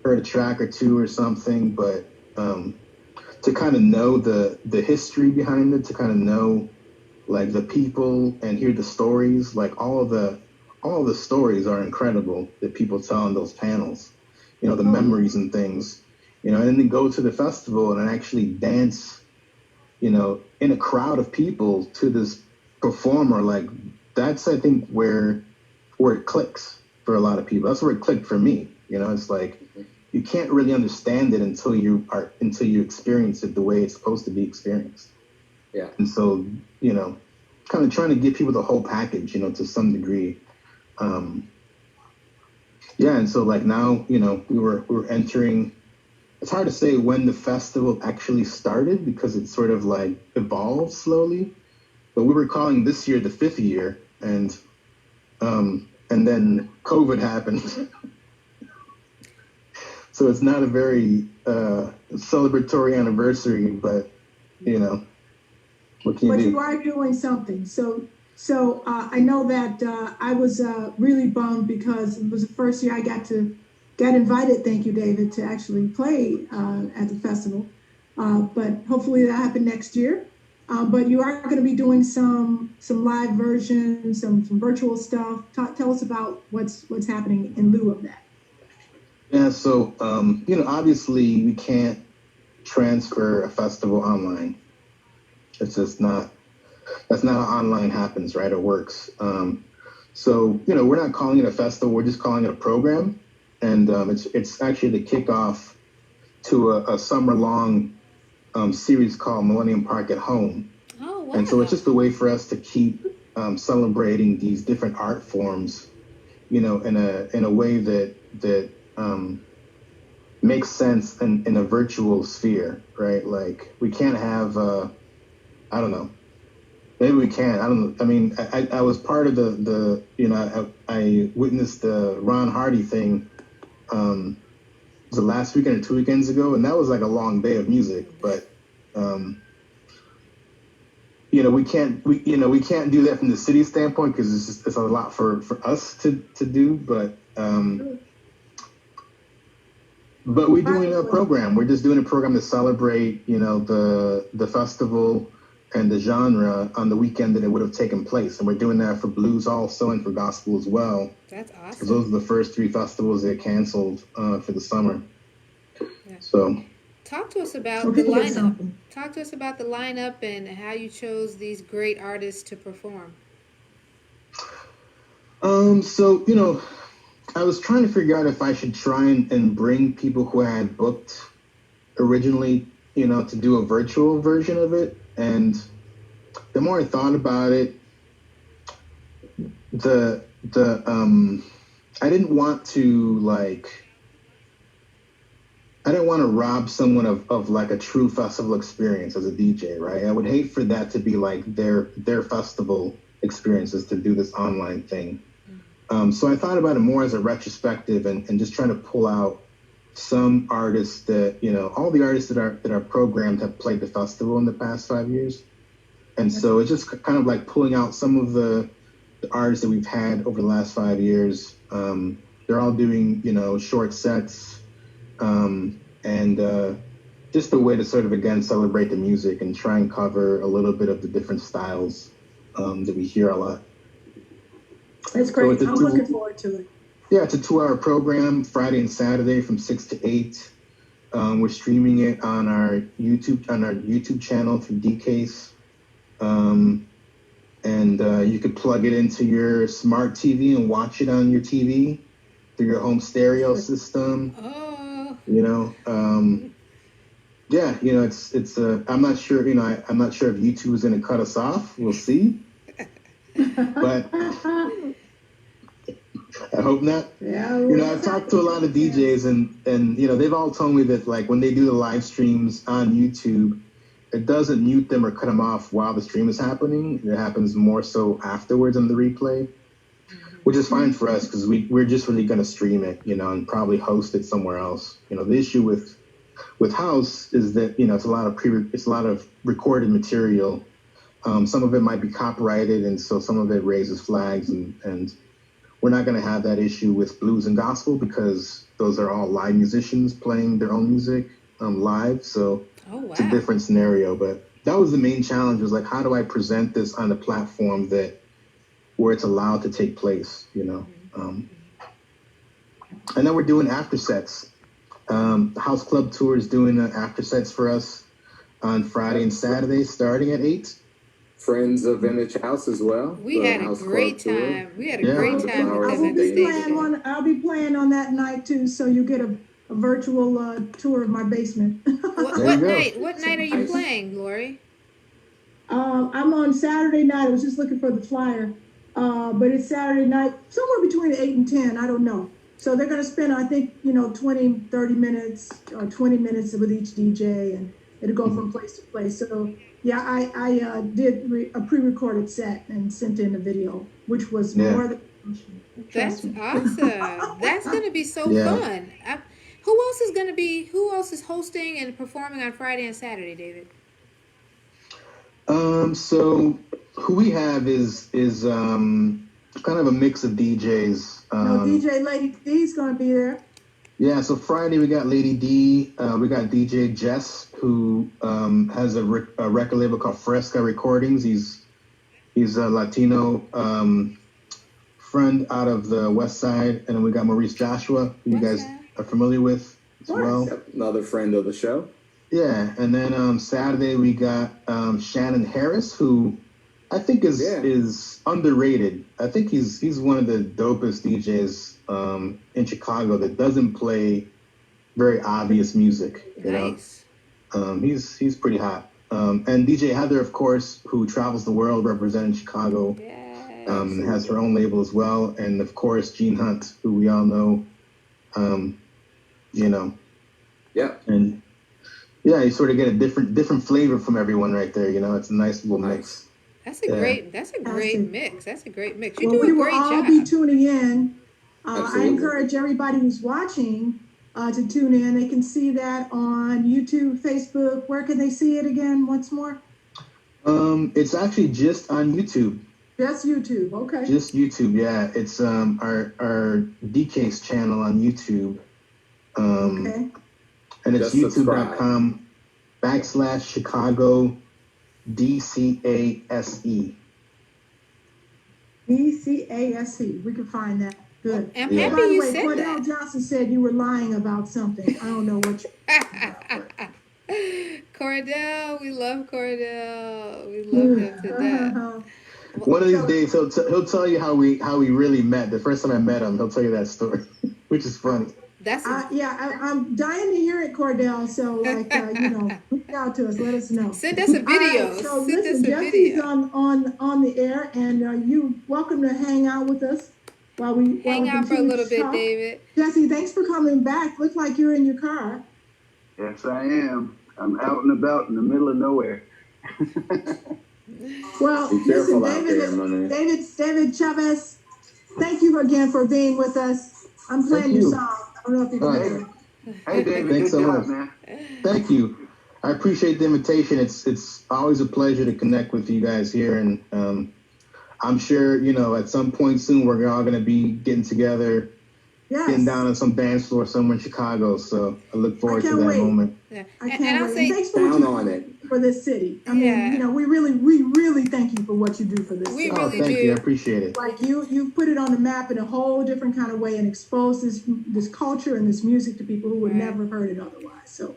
heard a track or two or something. But to kind of know the history behind it, to kind of know, like, the people and hear the stories, like, all of the stories are incredible that people tell in those panels. The memories and things. And then they go to the festival and actually dance, in a crowd of people to this performer. Like, that's, I think, where it clicks for a lot of people. That's where it clicked for me. It's like you can't really understand it until you experience it the way it's supposed to be experienced. Yeah. And so, kind of trying to give people the whole package, to some degree. And so, like, now, we were entering. It's hard to say when the festival actually started because it sort of like evolved slowly, but we were calling this year the 5th year, and then COVID happened. So it's not a very celebratory anniversary, but what can you do? But you are doing something. So I know that I was really bummed because it was the first year I got invited, thank you, David, to actually play at the festival. But hopefully that happen next year. But you are going to be doing some live versions, some virtual stuff. Tell us about what's happening in lieu of that. Yeah, so obviously we can't transfer a festival online. It's just not. That's not how online happens, right? It works. So we're not calling it a festival. We're just calling it a program. And it's actually the kickoff to a summer-long series called Millennium Park at Home. Oh, wow. And so it's just a way for us to keep celebrating these different art forms, in a way that makes sense in a virtual sphere, right? Like, we can't have, I don't know. Maybe we can. I don't know. I mean, I was part of the I witnessed the Ron Hardy thing. Was it last weekend or 2 weekends ago? And that was like a long day of music, but we can't do that from the city standpoint because it's a lot for us to do. But we're doing a program. We're just doing a program to celebrate the festival and the genre on the weekend that it would have taken place. And we're doing that for blues also and for gospel as well. That's awesome. Because those are the first 3 festivals that canceled for the summer. Yeah. So talk to us about the lineup. Talk to us about the lineup and how you chose these great artists to perform. So, I was trying to figure out if I should try and bring people who I had booked originally, to do a virtual version of it. And the more I thought about it, I didn't want to rob someone of like a true festival experience as a DJ, right? I would hate for that to be like their festival experiences to do this online thing. So I thought about it more as a retrospective and just trying to pull out some artists that, all the artists that are programmed have played the festival in the past 5 years. And so it's just kind of like pulling out some of the artists that we've had over the last 5 years. They're all doing, short sets and just a way to sort of, again, celebrate the music and try and cover a little bit of the different styles that we hear a lot. That's great. So I'm looking forward to it. Yeah, it's a 2-hour program, Friday and Saturday from 6 to 8. We're streaming it on our YouTube channel through DCase. And you could plug it into your smart TV and watch it on your TV through your home stereo system. Oh. Yeah, it's I'm not sure, I'm not sure if YouTube is going to cut us off. We'll see. But I hope not. Yeah. I've talked to a lot of DJs and they've all told me that like when they do the live streams on YouTube, it doesn't mute them or cut them off while the stream is happening. It happens more so afterwards on the replay, which is fine for us because we're just really going to stream it, and probably host it somewhere else. The issue with house is that it's a lot of recorded material. Some of it might be copyrighted, and so some of it raises flags, and we're not going to have that issue with blues and gospel because those are all live musicians playing their own music live. So it's a different scenario. But that was the main challenge, was like, how do I present this on a platform where it's allowed to take place, And then we're doing after sets. House Club Tour is doing the after sets for us on Friday and Saturday, starting at 8. Friends of Vintage House as well. We had a great time. We had a great time with I them will at the be stage. playing I'll be playing on that night too, so you get a virtual tour of my basement. What night are you playing, Lori? I'm on Saturday night. I was just looking for the flyer, but it's Saturday night, somewhere between 8 and 10. I don't know. So they're going to spend, I think, 20, 30 minutes or 20 minutes with each DJ, and it'll go from place to place. So yeah, I did a pre-recorded set and sent in a video, which was more than. That's awesome. That's going to be so fun. Who else is hosting and performing on Friday and Saturday, David? So who we have is kind of a mix of DJs. DJ Lady D's gonna be there. Yeah, so Friday we got Lady D. We got DJ Jess, who has a record label called Fresca Recordings. He's a Latino friend out of the West Side, and then we got Maurice Joshua, who you guys are familiar with as well. Yep, another friend of the show. Yeah, and then Saturday we got Shannon Harris, who I think is underrated. I think he's one of the dopest DJs in Chicago that doesn't play very obvious music. You know, he's pretty hot. And DJ Heather, of course, who travels the world representing Chicago, and has her own label as well. And of course, Gene Hunt, who we all know. Yeah. And yeah, you sort of get a different flavor from everyone right there. It's a nice little mix. That's a great mix. That's a great mix. You Well, do a great job. We will all be tuning in. I Absolutely. encourage everybody who's watching to tune in. They can see that on YouTube, Facebook. Where can they see it again once more? It's actually just on YouTube. Just YouTube, okay. Just YouTube, yeah. It's our DK's channel on YouTube. Okay. And it's youtube.com/Chicago DCASE. DCASE. We can find that. Good. I'm Yeah. happy By the you way, said Cordell that. Johnson said you were lying about something. I don't know what you. Cordell, we love Cordell. We love him to death. One of these days, he'll tell you how we really met. The first time I met him, he'll tell you that story, which is funny. I'm dying to hear it, Cordell. So, reach out to us. Let us know. Send us a video. Right, so listen, Jesse's on the air, and you welcome to hang out with us while we hang out for a little bit, talk. David. David. Jesse, thanks for coming back. Looks like you're in your car. Yes, I am. I'm out and about in the middle of nowhere. Well, Be careful listen, out there, my man. David Chavez, thank you again for being with us. I'm playing your song. I don't know if you can hear it. Hey, David, Thanks good so job, much. man. Thank you. I appreciate the invitation. It's always a pleasure to connect with you guys here, and I'm sure at some point soon we're all going to be getting together, getting down on some dance floor somewhere in Chicago. So I look forward to that moment. Yeah. I can't wait. say, thanks for Down what on you it. do for this city. I mean, we really thank you for what you do for this city. really Thank do. you. I appreciate it. Like you put it on the map in a whole different kind of way and expose this culture and this music to people who would never heard it otherwise. So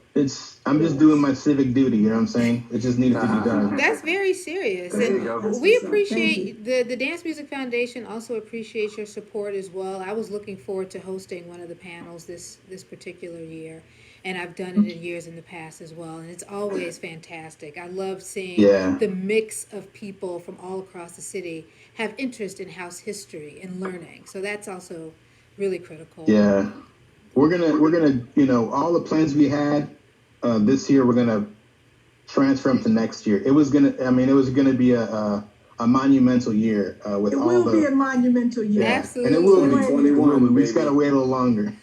I'm just doing my civic duty. You know what I'm saying? It just needed to be done. That's very serious. There you And go. we That's what's up. Thank appreciate the Dance Music Foundation also appreciates your support as well. I was looking forward to hosting one of the panels this particular year. And I've done it in years in the past as well. And it's always fantastic. I love seeing Yeah. the mix of people from all across the city have interest in house history and learning. So that's also really critical. Yeah. We're gonna, all the plans we had this year, we're gonna transfer them to next year. It was gonna be a monumental year with it all will the. be a monumental year. Yeah. Absolutely. And it will be 2021, We just baby. gotta wait a little longer.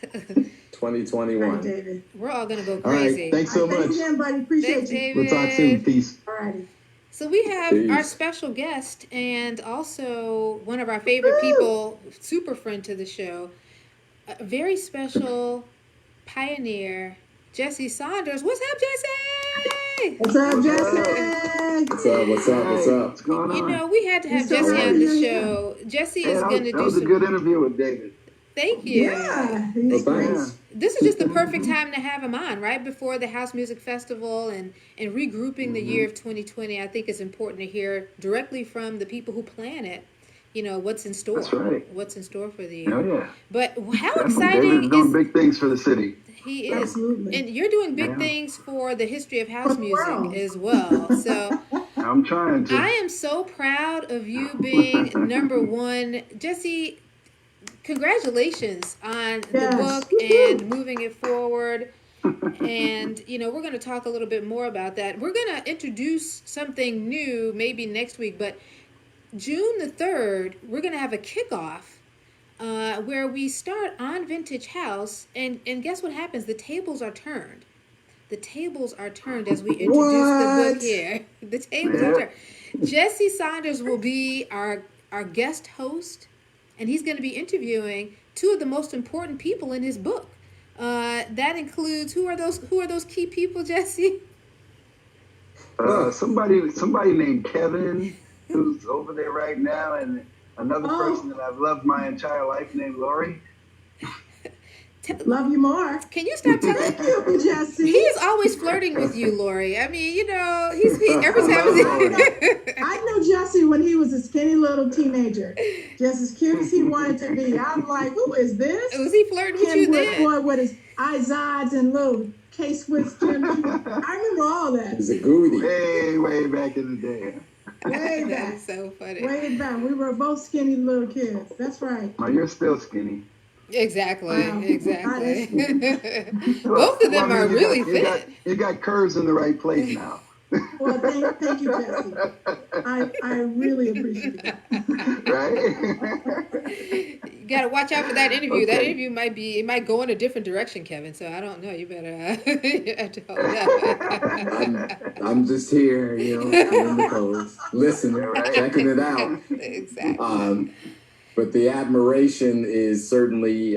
2021. All right, David. We're all going to go All crazy. right. Thanks so All right, much. thanks again, buddy. Appreciate Thanks, you. David. We'll talk soon. Peace. All righty. So we have Peace. our special guest and also one of our favorite Woo! people, super friend to the show, a very special pioneer, Jesse Saunders. What's up, Jesse? What's up, Jesse? What's up? What's up? What's up? What's going on? You know, we had to have He's so Jesse on the happy. show. Jesse Hey, is that going to was, that do was a some. good interview with David. Thank you. Yeah, he's Well, great. thanks. This is just the perfect time to have him on, right before the House Music Festival and regrouping the year of 2020. I think it's important to hear directly from the people who plan it, what's in store. That's right. What's in store for the year. Oh, yeah. But how David's exciting doing is big things for the city. he is. Absolutely. And you're doing big Yeah. things for the history of house the music world. as well. So I'm trying to. I am so proud of you being number one. Jesse, congratulations on the Yes. book and moving it forward. And, we're going to talk a little bit more about that. We're going to introduce something new maybe next week, but June the 3rd, we're going to have a kickoff where we start on Vintage House. And guess what happens? The tables are turned. The tables are turned as we introduce the book What? here. The tables are turned. Jesse Saunders will be our guest host, and he's going to be interviewing two of the most important people in his book. That includes who are those key people, Jesse? Somebody named Kevin, who's over there right now, and another person that I've loved my entire life named Lori. Love you more. Can you stop telling? Thank you, Jesse. He is always flirting with you, Lori. I mean, he's every time. I knew Jesse when he was a skinny little teenager, just as cute as he wanted to be. I'm like, who is this? Was he flirting with you then? Boy with his Izods and little K-Swiss Jim. I remember all that. He's a goodie. Way back in the day. Way back. That's so funny. Way back. We were both skinny little kids. That's right. Oh, you're still skinny. Exactly. Wow. Both of them are really fit. You got curves in the right place now. Well, thank you, Jesse. I really appreciate that. Right? You got to watch out for that interview. Okay. That interview might go in a different direction, Kevin. So I don't know. You better you have to hold that. I'm just here, in the codes, listening, checking it out. Exactly. But the admiration is certainly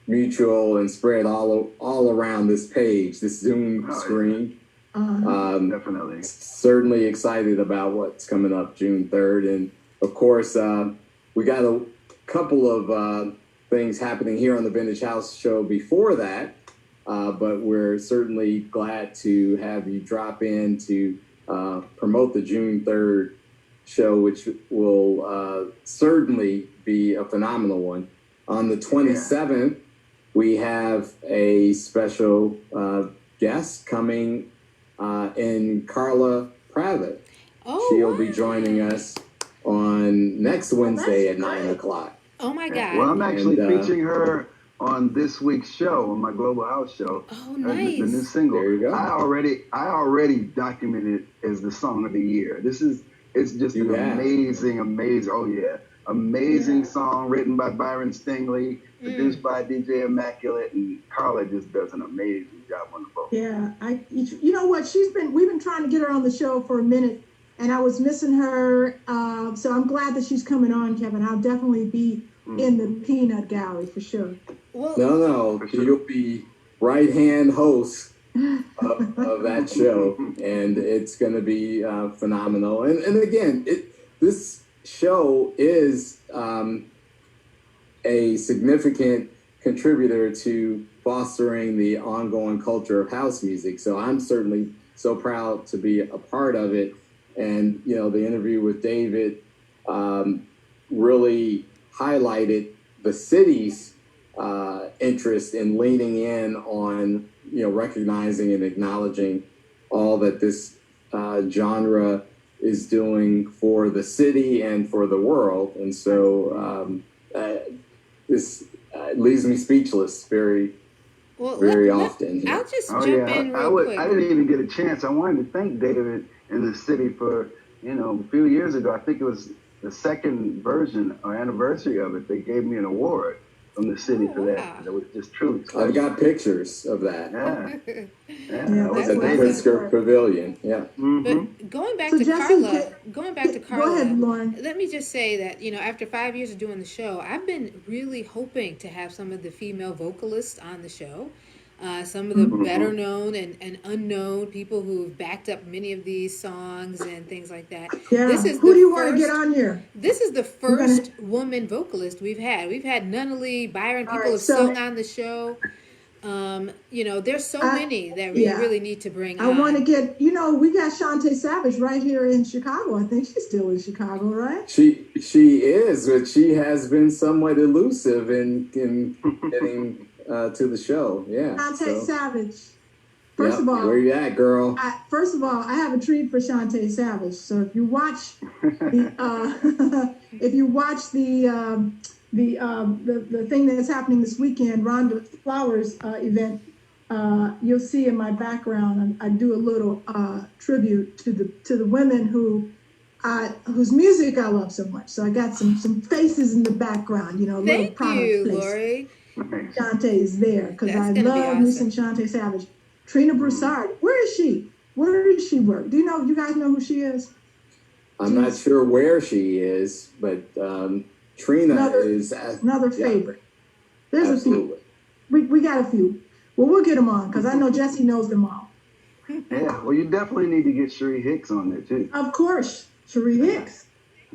mutual and spread all around this page, this Zoom screen. Definitely. Certainly excited about what's coming up June 3rd. And of course, we got a couple of things happening here on the Vintage House show before that. But we're certainly glad to have you drop in to promote the June 3rd show, which will certainly be a phenomenal one. On the 27th, we have a special guest coming in Carla Pravitt. She'll be joining us on next Wednesday at 9 o'clock. Oh my God. Well, I'm actually featuring her on this week's show, on my Global House show. Oh, nice. The new single. There you go. I already documented it as the song of the year. It's just an amazing song written by Byron Stingley, produced by DJ Immaculate, and Carla just does an amazing job on the vocal. Yeah, you know what? We've been trying to get her on the show for a minute, and I was missing her. So I'm glad that she's coming on, Kevin. I'll definitely be in the peanut gallery for sure. Well, No, you'll be right-hand host of that show, and it's going to be phenomenal. And again, this show is a significant contributor to fostering the ongoing culture of house music. So I'm certainly so proud to be a part of it. And, you know, the interview with David really highlighted the city's interest in leaning in on, you know, recognizing and acknowledging all that this genre is doing for the city and for the world. And so this leaves me speechless very often. I'll just Oh, jump yeah. in real quick. I didn't even get a chance. I wanted to thank David in the city for, you know, a few years ago, I think it was the second version or anniversary of it, they gave me an award from the city for that. That was just truly special. I've got pictures of that. Yeah. It was at the Pritzker Pavilion. Yeah. But going back to Jesse, Carla, go ahead, Lauren. let me just say that, you know, after 5 years of doing the show, I've been really hoping to have some of the female vocalists on the show. Some of the better known and unknown people who've backed up many of these songs and things like that. Yeah. Who do you want to get on here? This is the first woman vocalist we've had. We've had Nunnally, Byron, people have sung on the show. You know, there's so many that we really need to bring on. I want to get, you know, we got Shantae Savage right here in Chicago. I think she's still in Chicago, right? She is, but she has been somewhat elusive in getting to the show. Yeah. Shantae Savage. First of all, where you at, girl? First of all, I have a treat for Shantae Savage. So if you watch the the thing that's happening this weekend, Rhonda Flowers event, you'll see in my background, I do a little tribute to the women whose music I love so much. So I got some faces in the background, you know, little product placement. Lori. Shantae is there because I love me some Shantae Savage. Trina Broussard, where is she? Where does she work? Do you guys know who she is? I'm not sure where she is, but Trina is another favorite. There's absolutely a few. We got a few. Well, we'll get them on because I know Jesse knows them all. Yeah, well, you definitely need to get Cherie Hicks on there too. Of course, Cherie Hicks.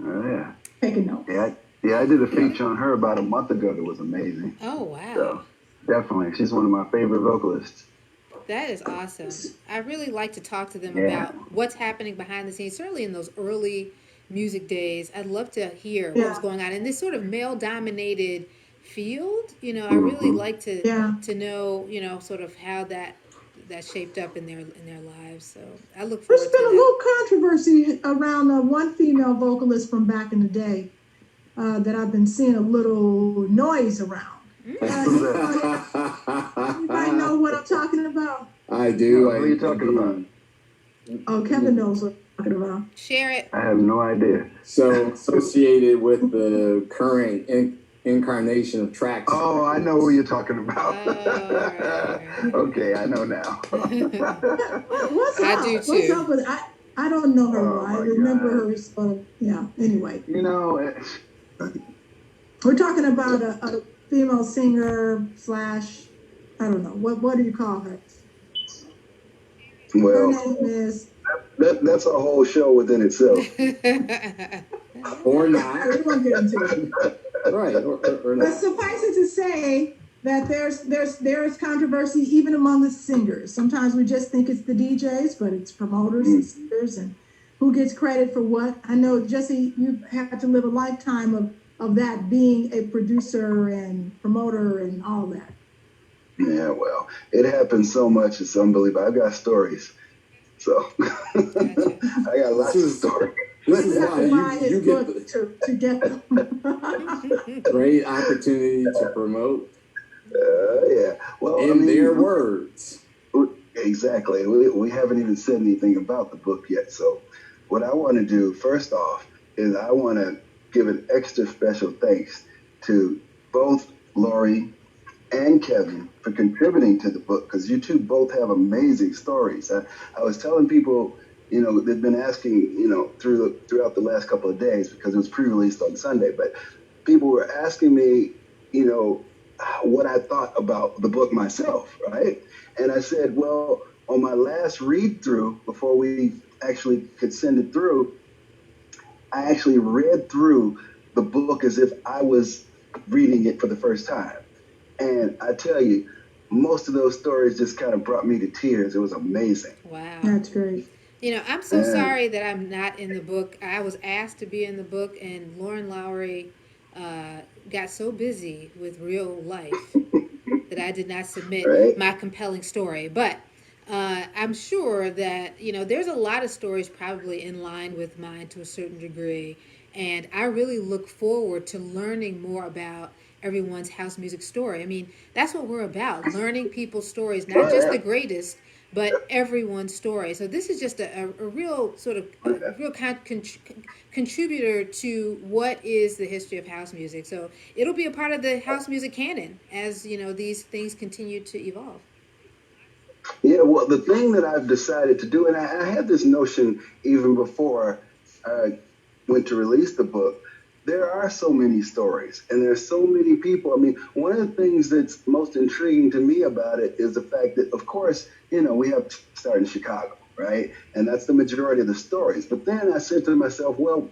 Oh yeah. Take a note. Yeah, I did a feature on her about a month ago that was amazing. Oh wow. So definitely, she's one of my favorite vocalists. That is awesome. I really like to talk to them about what's happening behind the scenes, certainly in those early music days. I'd love to hear what's going on in this sort of male-dominated field. You know, I really like to know, you know, sort of how that shaped up in their lives. So I look forward to that. There's been a little controversy around one female vocalist from back in the day that I've been seeing a little noise around. Anybody know what I'm talking about? I do. What are you talking about? Oh, Kevin knows what I'm talking about. Share it. I have no idea. So associated with the current incarnation of tracks. Oh, I know who you're talking about. Right. Okay, I know now. What's up? I do too. What's up with I don't know her. Oh, I remember her. Anyway. You know, we're talking about a female singer / I don't know. What do you call her? Well, Her name is. that's a whole show within itself. Or not. We won't get into it. Right. Or But not. suffice it to say that there's controversy even among the singers. Sometimes we just think it's the DJs, but it's promoters and singers and who gets credit for what. I know, Jesse, you've had to live a lifetime of that, being a producer and promoter and all that. Yeah, well, it happens so much, it's unbelievable. I've got stories. So I got lots of stories. This is why you get to get them. great opportunity to promote Yeah. Well, in their words. Exactly. We haven't even said anything about the book yet. So what I want to do first off is I want to give an extra special thanks to both Lori and Kevin for contributing to the book, because you two both have amazing stories. I was telling people, you know, they've been asking, you know, throughout the last couple of days, because it was pre-released on Sunday, but people were asking me, you know, what I thought about the book myself, right? And I said, well, on my last read through, before we actually could send it through, I actually read through the book as if I was reading it for the first time. And I tell you, most of those stories just kind of brought me to tears. It was amazing. Wow. That's great. You know, I'm so sorry that I'm not in the book. I was asked to be in the book, and Lauren Lowry got so busy with real life that I did not submit Right? my compelling story. But I'm sure that, you know, there's a lot of stories probably in line with mine to a certain degree. And I really look forward to learning more about everyone's house music story. I mean, that's what we're about, learning people's stories, not Oh, just yeah. the greatest, but everyone's story. So this is just a real sort of a real contributor to what is the history of house music. So it'll be a part of the house music canon as, you know, these things continue to evolve. Yeah, well, the thing that I've decided to do, and I had this notion even before I went to release the book, there are so many stories and there's so many people. I mean, one of the things that's most intriguing to me about it is the fact that, of course, you know, we have to start in Chicago, right? And that's the majority of the stories. But then I said to myself, well,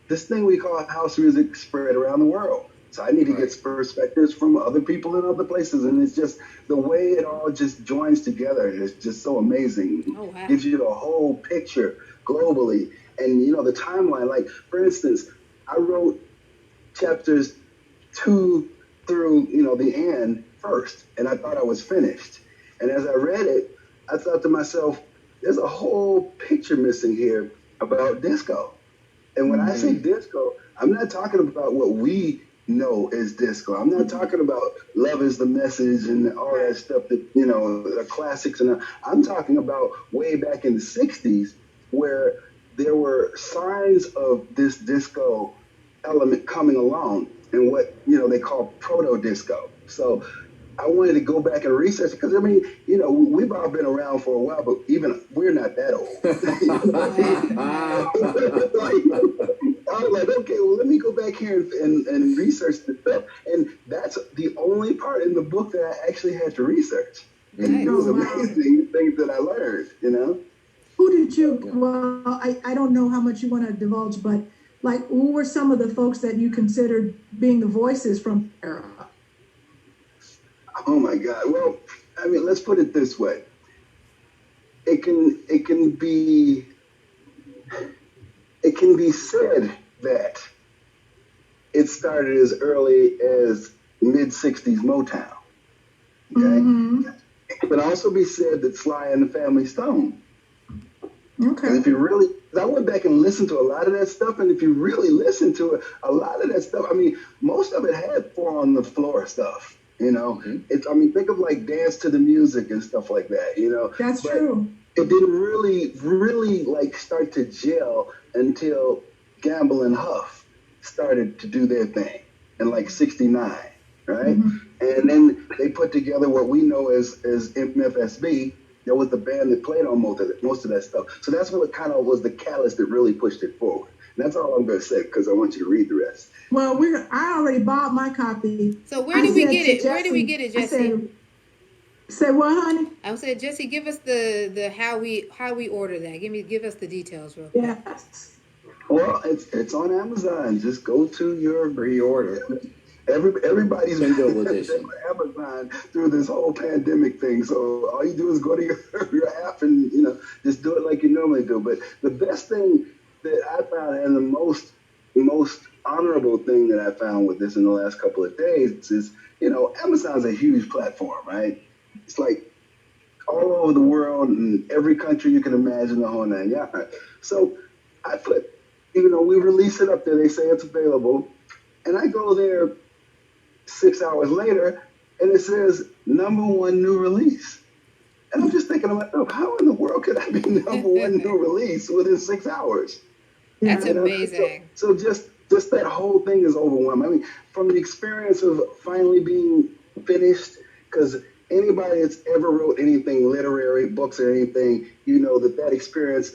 this thing we call house music spread around the world. So I need to get perspectives from other people in other places. And it's just the way it all just joins together is just so amazing. Oh, wow. Gives you the whole picture globally. And, you know, the timeline, like, for instance, I wrote chapters 2 through, you know, the end first. And I thought I was finished. And as I read it, I thought to myself, there's a whole picture missing here about disco. And when I say disco, I'm not talking about what we know as disco. I'm not talking about Love Is the Message and all that stuff that, you know, the classics. And I'm talking about way back in the 60s where there were signs of this disco element coming along and what, you know, they call proto-disco. So I wanted to go back and research because, I mean, you know, we've all been around for a while, but even we're not that old. I was like, okay, well, let me go back here and research this stuff. And that's the only part in the book that I actually had to research. And it was amazing things that I learned, you know? Who did you, well, I don't know how much you want to divulge, but like, who were some of the folks that you considered being the voices from era? Oh my God. Well, I mean, let's put it this way. It can be said that it started as early as mid-60s Motown. Okay? Mm-hmm. It could also be said that Sly and the Family Stone. Okay. And if you really, I went back and listened to a lot of that stuff, and if you really listen to it, a lot of that stuff, I mean, most of it had four on the floor stuff. You know, it's, I mean, think of like Dance to the Music and stuff like that, you know. That's true. It didn't really like start to gel until Gamble and Huff started to do their thing in like 69, right? Mm-hmm. And then they put together what we know as MFSB. That was the band that played on most of that stuff. So that's what kind of was the catalyst that really pushed it forward. And that's all I'm going to say because I want you to read the rest. Well, I already bought my copy. So where do we get it? Where do we get it, Jesse? Say what, honey? I would say, Jesse, give us the how we order that. Give us the details real quick. Yes. Well, it's on Amazon. Just go to your pre-order. Everybody's been on Amazon through this whole pandemic thing. So all you do is go to your app and, you know, just do it like you normally do. But the best thing that I found and the most honorable thing that I found with this in the last couple of days is, you know, Amazon's a huge platform, right? It's like all over the world and every country you can imagine, the whole nine yards. So I put, you know, we release it up there. They say it's available. And I go there 6 hours later and it says #1 new release. And I'm just thinking to myself, how in the world could I be #1 new release within 6 hours? That's amazing. So just that whole thing is overwhelming. I mean, from the experience of finally being finished, because anybody that's ever wrote anything literary, books or anything, you know that experience.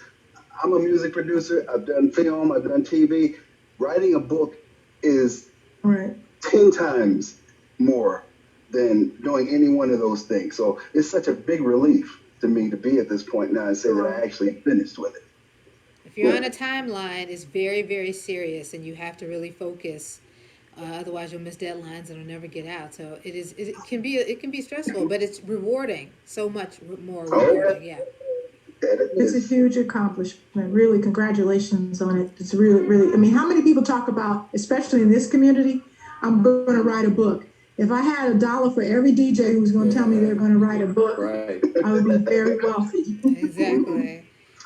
I'm a music producer. I've done film. I've done TV. Writing a book is 10 times more than doing any one of those things. So it's such a big relief to me to be at this point now and say that I actually finished with it. If you're on a timeline, it's very, very serious, and you have to really focus Otherwise, you'll miss deadlines and it'll never get out. So it can be stressful, but it's rewarding. So much more rewarding. Yeah. It's a huge accomplishment. Really, congratulations on it. It's really, really. I mean, how many people talk about, especially in this community, I'm going to write a book. If I had $1 for every DJ who was going to tell me they're going to write a book, Right. I would be very wealthy. Exactly.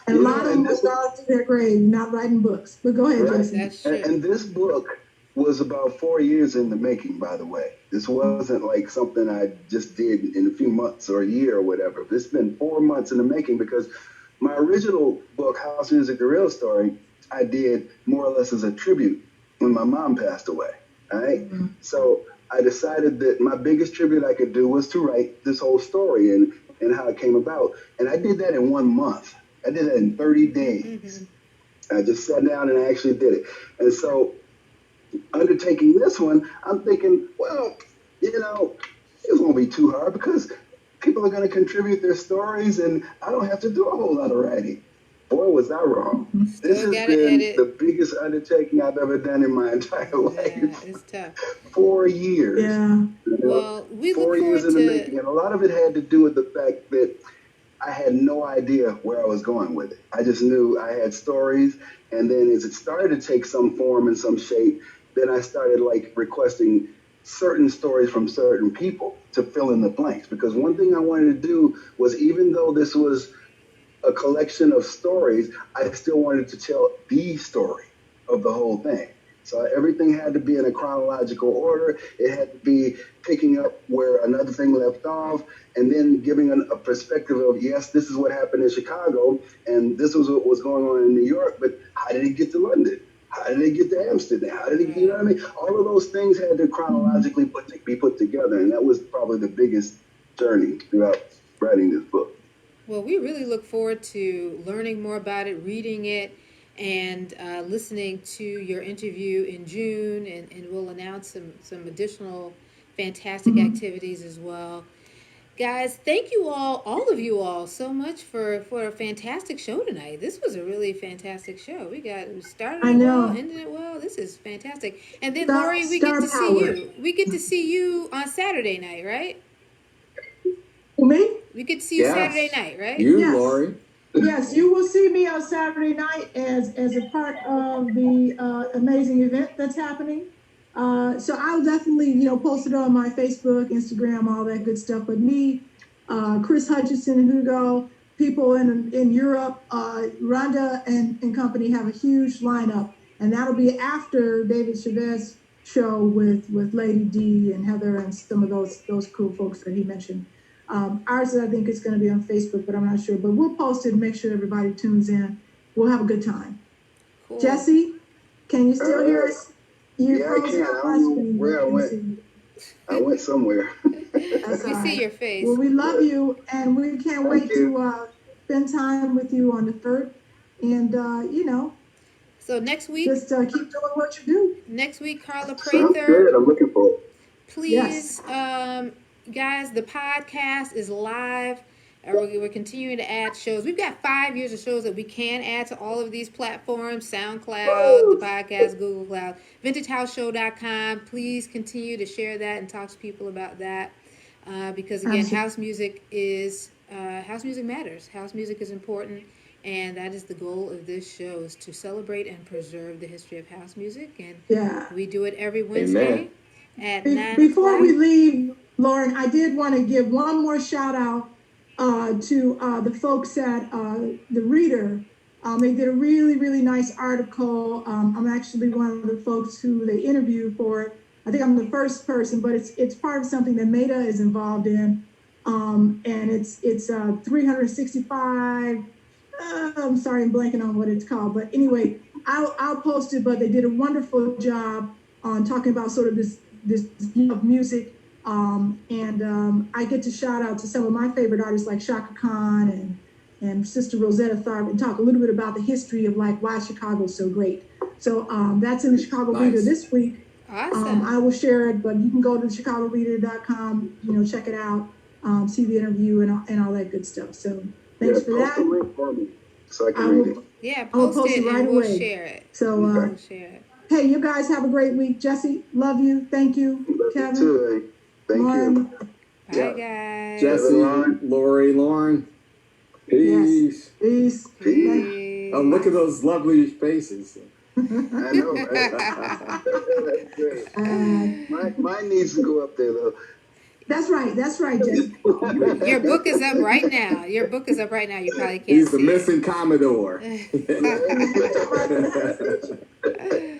And a lot of them will go to their grave not writing books. But go ahead, Jesse. That's true. And this book was about 4 years in the making, by the way. This wasn't like something I just did in a few months or a year or whatever. This has been 4 months in the making because my original book, House Music, The Real Story, I did more or less as a tribute when my mom passed away. All right. Mm-hmm. So I decided that my biggest tribute I could do was to write this whole story and how it came about. And I did that in 1 month. I did that in 30 days. Mm-hmm. I just sat down and I actually did it. And so undertaking this one, I'm thinking, well, it won't be too hard because people are going to contribute their stories and I don't have to do a whole lot of writing. Boy, was I wrong. This has been the biggest undertaking I've ever done in my entire life. Yeah, it's tough. 4 years. Yeah. Well, we 4 years in the making. And a lot of it had to do with the fact that I had no idea where I was going with it. I just knew I had stories. And then as it started to take some form and some shape, then I started requesting certain stories from certain people to fill in the blanks. Because one thing I wanted to do was, even though this was a collection of stories, I still wanted to tell the story of the whole thing. So everything had to be in a chronological order. It had to be picking up where another thing left off, and then giving a perspective of, yes, this is what happened in Chicago, and this was what was going on in New York, but how did it get to London? How did it get to Amsterdam? How did it, you know what I mean? All of those things had to chronologically be put together, and that was probably the biggest journey throughout writing this book. Well, we really look forward to learning more about it, reading it, and listening to your interview in June, and we'll announce some additional fantastic activities as well. Guys, thank you all of you all, so much for a fantastic show tonight. This was a really fantastic show. We started it well, ended it well. This is fantastic. And then, Lori, we get to see you. We get to see you on Saturday night, right? Me? We get to see you Saturday night, right? Yes. Lori. Yes, you will see me on Saturday night as a part of the amazing event that's happening. So I'll definitely, post it on my Facebook, Instagram, all that good stuff. But me, Chris Hutchinson, Hugo, people in Europe, Rhonda and company have a huge lineup. And that'll be after David Chavez show with Lady D and Heather and some of those cool folks that he mentioned. Ours, I think, is going to be on Facebook, but I'm not sure. But we'll post it and make sure everybody tunes in. We'll have a good time. Cool. Jesse, can you still hear us? Yeah, I can. I don't know where I went. I went somewhere. We see your face. Well, we love you, and we can't wait to spend time with you on the 3rd. And, So next week, just keep doing what you do. Next week, Carla Prather. Sounds good. I'm looking forward. Please, guys, the podcast is live. We're continuing to add shows. We've got 5 years of shows that we can add to all of these platforms: SoundCloud, the podcast, Google Cloud, VintageHouseShow.com. Please continue to share that and talk to people about that, because again, house music matters. House music is important, and that is the goal of this show: is to celebrate and preserve the history of house music. And we do it every Wednesday at 9 Before o'clock. we leave, Lauren, I did want to give one more shout out to the folks at The Reader. They did a really, really nice article. I'm actually one of the folks who they interviewed for it. I think I'm the first person, but it's part of something that Maida is involved in. And it's 365. I'm sorry, I'm blanking on what it's called. But anyway, I'll post it. But they did a wonderful job on talking about sort of this view of music. I get to shout out to some of my favorite artists like Shaka Khan and Sister Rosetta Tharpe, and talk a little bit about the history of why Chicago's so great. So that's in the Chicago Reader this week. Awesome. I will share it, but you can go to chicagoreader.com, check it out, see the interview and all that good stuff. So thanks for that. Post the link for me so I can read it. Yeah, post it right and we'll away. share it. So we'll share it. Hey, you guys have a great week. Jesse, love you. Thank you. Kevin. Too. Thank you. Bye, guys. Jesse, Lori, Lauren. Peace. Peace. Peace. Oh, look at those lovely faces. I know, right? That's great. Mine needs to go up there, though. That's right, Jesse. Your book is up right now. You probably can't He's the see missing Commodore.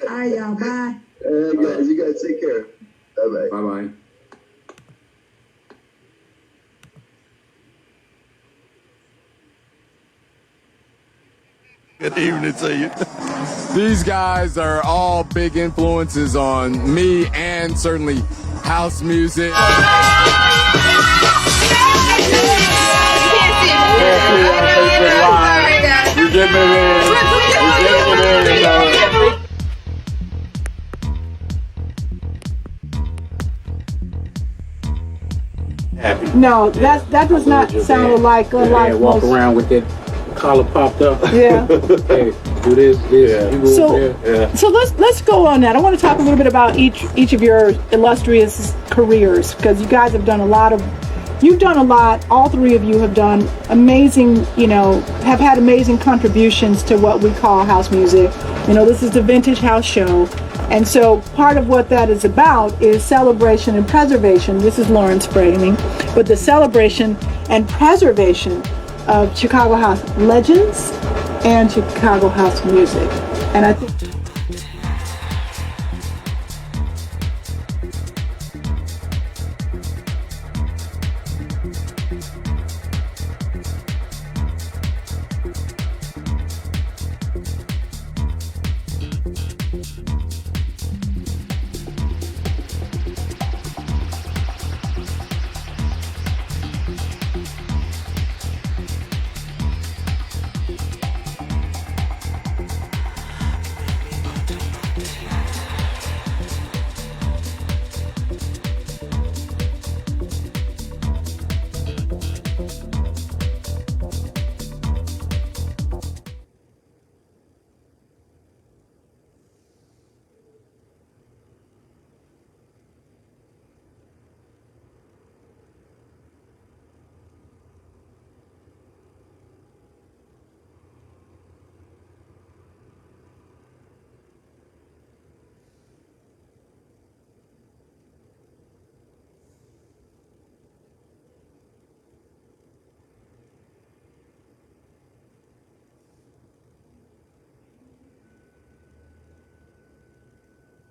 All right, y'all. Bye. Guys, you guys take care. Bye-bye. Bye-bye. Good evening to you. These guys are all big influences on me and certainly house music. No, that does not sound like walk around with that collar popped up. Yeah. Hey, do this. Yeah. You go over there. So let's go on that. I want to talk a little bit about each of your illustrious careers, because you guys have done a lot. All three of you have done amazing, have had amazing contributions to what we call house music. This is the Vintage House Show. And so part of what that is about is celebration and preservation. This is Lauren's framing, but the celebration and preservation of Chicago house legends and Chicago house music. And I think